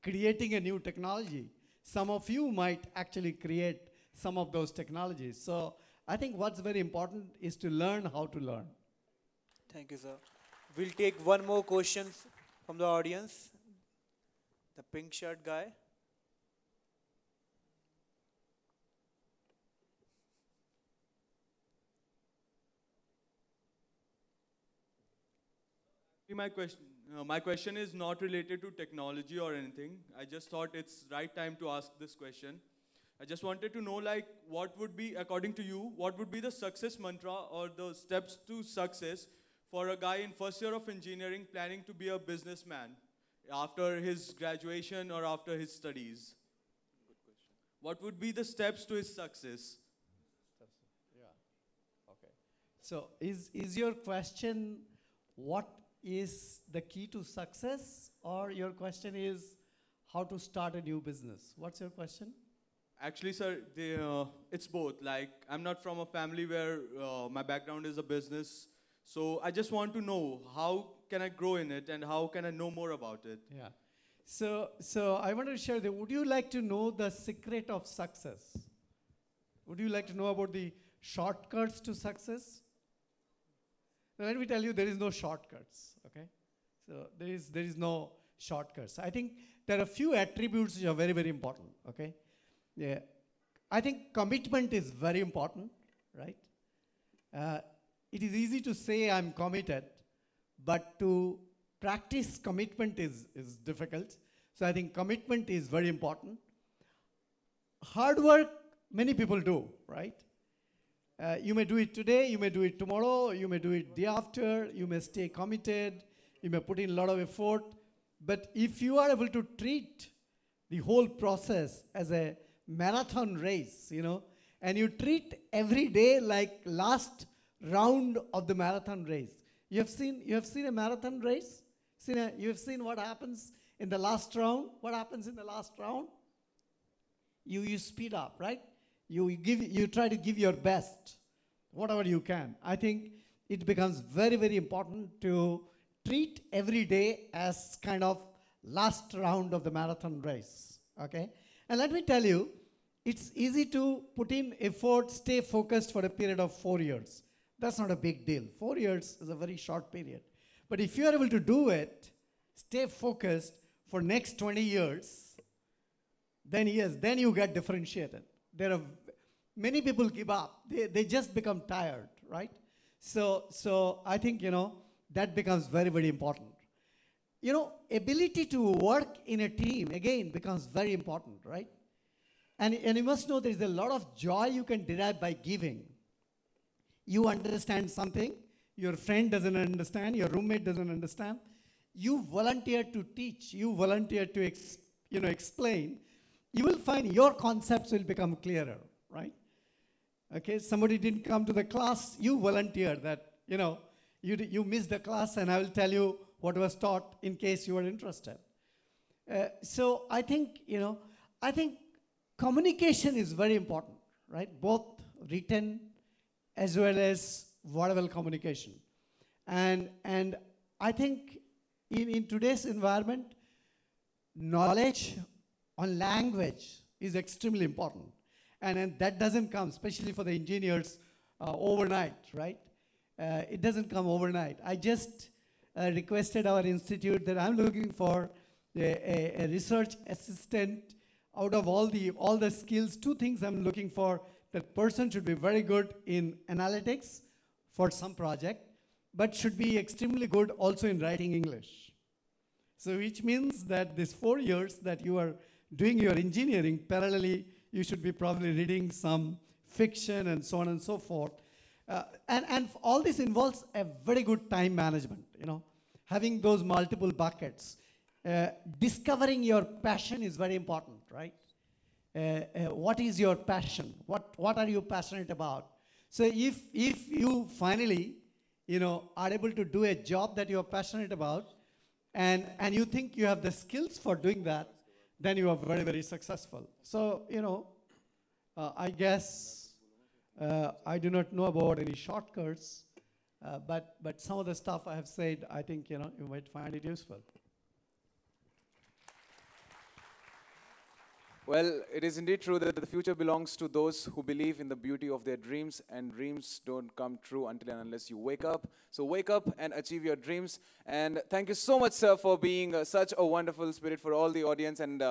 creating a new technology. Some of you might actually create some of those technologies. So I think what's very important is to learn how to learn. Thank you, sir. We'll take one more question from the audience. The pink shirt guy. My question is not related to technology or anything. I just thought it's right time to ask this question. I just wanted to know, like, what would be, according to you, what would be the success mantra or the steps to success for a guy in first year of engineering planning to be a businessman after his graduation or after his studies? Good question. What would be the steps to his success? Yeah. Okay. So is your question what is the key to success, or your question is how to start a new business? What's your question? Actually, sir, it's both. Like, I'm not from a family where my background is a business. So I just want to know, how can I grow in it and how can I know more about it? Yeah. So I want to share that. Would you like to know the secret of success? Would you like to know about the shortcuts to success? Now, let me tell you, there is no shortcuts, okay? So there is no shortcuts. I think there are a few attributes which are very, very important, okay? Yeah. I think commitment is very important, right? it is easy to say I'm committed, but to practice commitment is difficult. So I think commitment is very important. Hard work, many people do, right? You may do it today, you may do it tomorrow, you may do it the after, you may stay committed, you may put in a lot of effort. But if you are able to treat the whole process as a marathon race, you know, and you treat every day like last round of the marathon race. You have seen a marathon race? You have seen what happens in the last round? What happens in the last round? You speed up, right? You try to give your best, whatever you can. I think it becomes very, very important to treat every day as kind of last round of the marathon race, okay? And let me tell you, it's easy to put in effort, stay focused for a period of 4 years. That's not a big deal. 4 years is a very short period. But if you are able to do it, stay focused for next 20 years, then yes, then you get differentiated. There are many people give up. They just become tired, right? So I think, you know, that becomes very, very important. You know, ability to work in a team, again, becomes very important, right? And you must know there is a lot of joy you can derive by giving. You understand something, your friend doesn't understand, your roommate doesn't understand. You volunteer to teach, you volunteer to explain. You will find your concepts will become clearer, right? Okay, somebody didn't come to the class, you volunteer that, you know, you missed the class and I will tell you what was taught in case you are interested. So I think, you know, I think communication is very important, right? Both written as well as verbal communication. And I think in today's environment, knowledge on language is extremely important. And that doesn't come, especially for the engineers, overnight, right? It doesn't come overnight. I just requested our institute that I'm looking for a research assistant. Out of all the skills, 2 things I'm looking for. That person should be very good in analytics for some project, but should be extremely good also in writing English. So which means that this 4 years that you are doing your engineering, parallelly, you should be probably reading some fiction and so on and so forth. And all this involves a very good time management, you know, having those multiple buckets. Discovering your passion is very important, right? What is your passion? What are you passionate about? So if you finally, you know, are able to do a job that you are passionate about, and you think you have the skills for doing that, then you are very, very successful. So, you know, I guess I do not know about any shortcuts, but some of the stuff I have said, I think, you know, you might find it useful. Well, it is indeed true that the future belongs to those who believe in the beauty of their dreams, and dreams don't come true until and unless you wake up. So wake up and achieve your dreams. And thank you so much, sir, for being such a wonderful spirit for all the audience and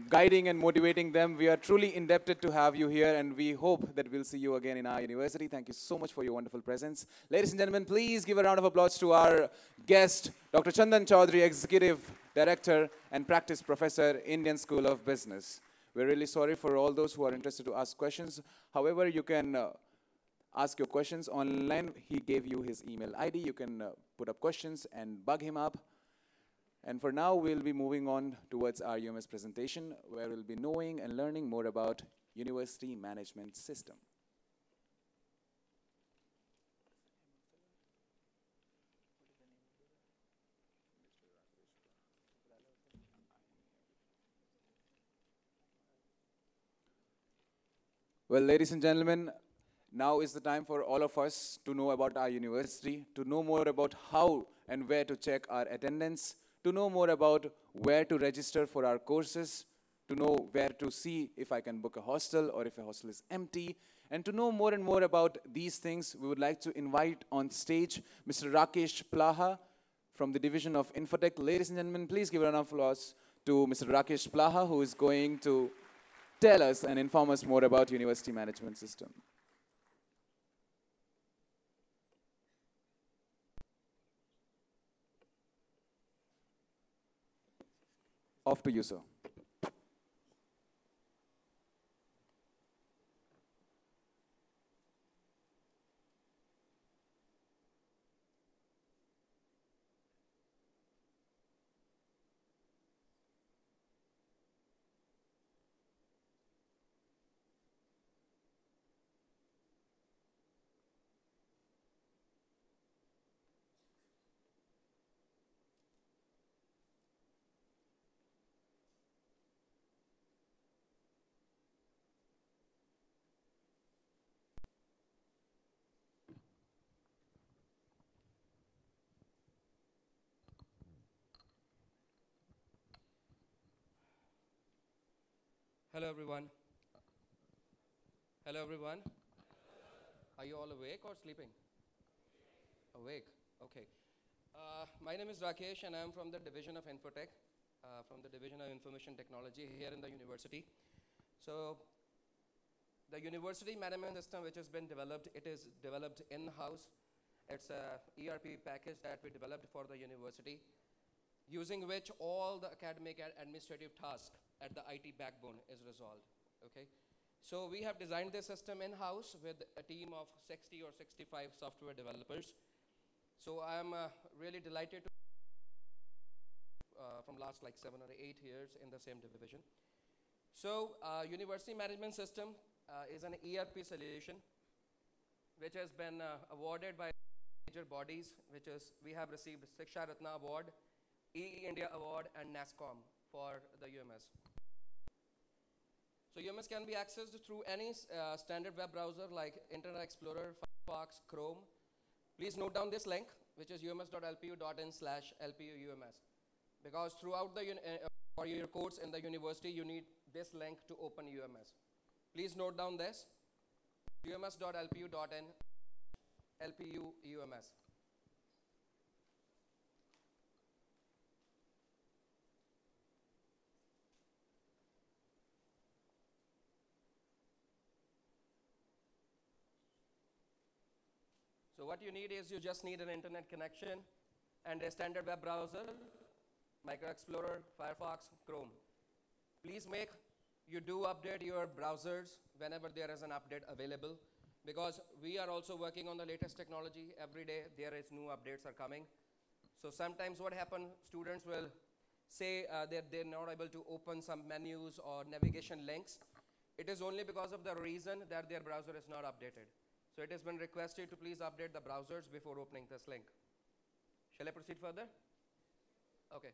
guiding and motivating them. We are truly indebted to have you here, and we hope that we'll see you again in our university. Thank you so much for your wonderful presence. Ladies and gentlemen, please give a round of applause to our guest, Dr. Chandan Chaudhary, Executive Director and Practice Professor, Indian School of Business. We're really sorry for all those who are interested to ask questions. However, you can ask your questions online. He gave you his email ID. You can put up questions and bug him up. And for now, we'll be moving on towards our UMS presentation, where we'll be knowing and learning more about University Management System. Well, ladies and gentlemen, now is the time for all of us to know about our university, to know more about how and where to check our attendance, to know more about where to register for our courses, to know where to see if I can book a hostel or if a hostel is empty, and to know more and more about these things, we would like to invite on stage Mr. Rakesh Plaha from the Division of Infotech. Ladies and gentlemen, please give a round of applause to Mr. Rakesh Plaha, who is going to tell us and inform us more about University Management System. Off to you, sir. Hello everyone. Hello everyone. Are you all awake or sleeping? Awake. Okay. My name is Rakesh and I am from the division of Infotech, from the division of Information Technology here in the university. So the university management system which has been developed, it is developed in-house. It's a ERP package that we developed for the university, using which all the academic and administrative tasks at the IT backbone is resolved, okay? So we have designed this system in-house with a team of 60 or 65 software developers. So I'm really delighted to from last like 7 or 8 years in the same division. So university management system is an ERP solution which has been awarded by major bodies, which is, we have received Shiksha Ratna Award, EE India Award and NASSCOM for the UMS. So UMS can be accessed through any standard web browser like Internet Explorer, Firefox, Chrome. Please note down this link, which is ums.lpu.in/lpums. Because throughout the for your course in the university, you need this link to open UMS. Please note down this, ums.lpu.in/lpums. So what you need is you just need an internet connection and a standard web browser, Micro Explorer, Firefox, Chrome. Please make you do update your browsers whenever there is an update available, because we are also working on the latest technology. Every day there is new updates are coming. So sometimes what happens, students will say that they're not able to open some menus or navigation links. It is only because of the reason that their browser is not updated. So it has been requested to please update the browsers before opening this link. Shall I proceed further? Okay.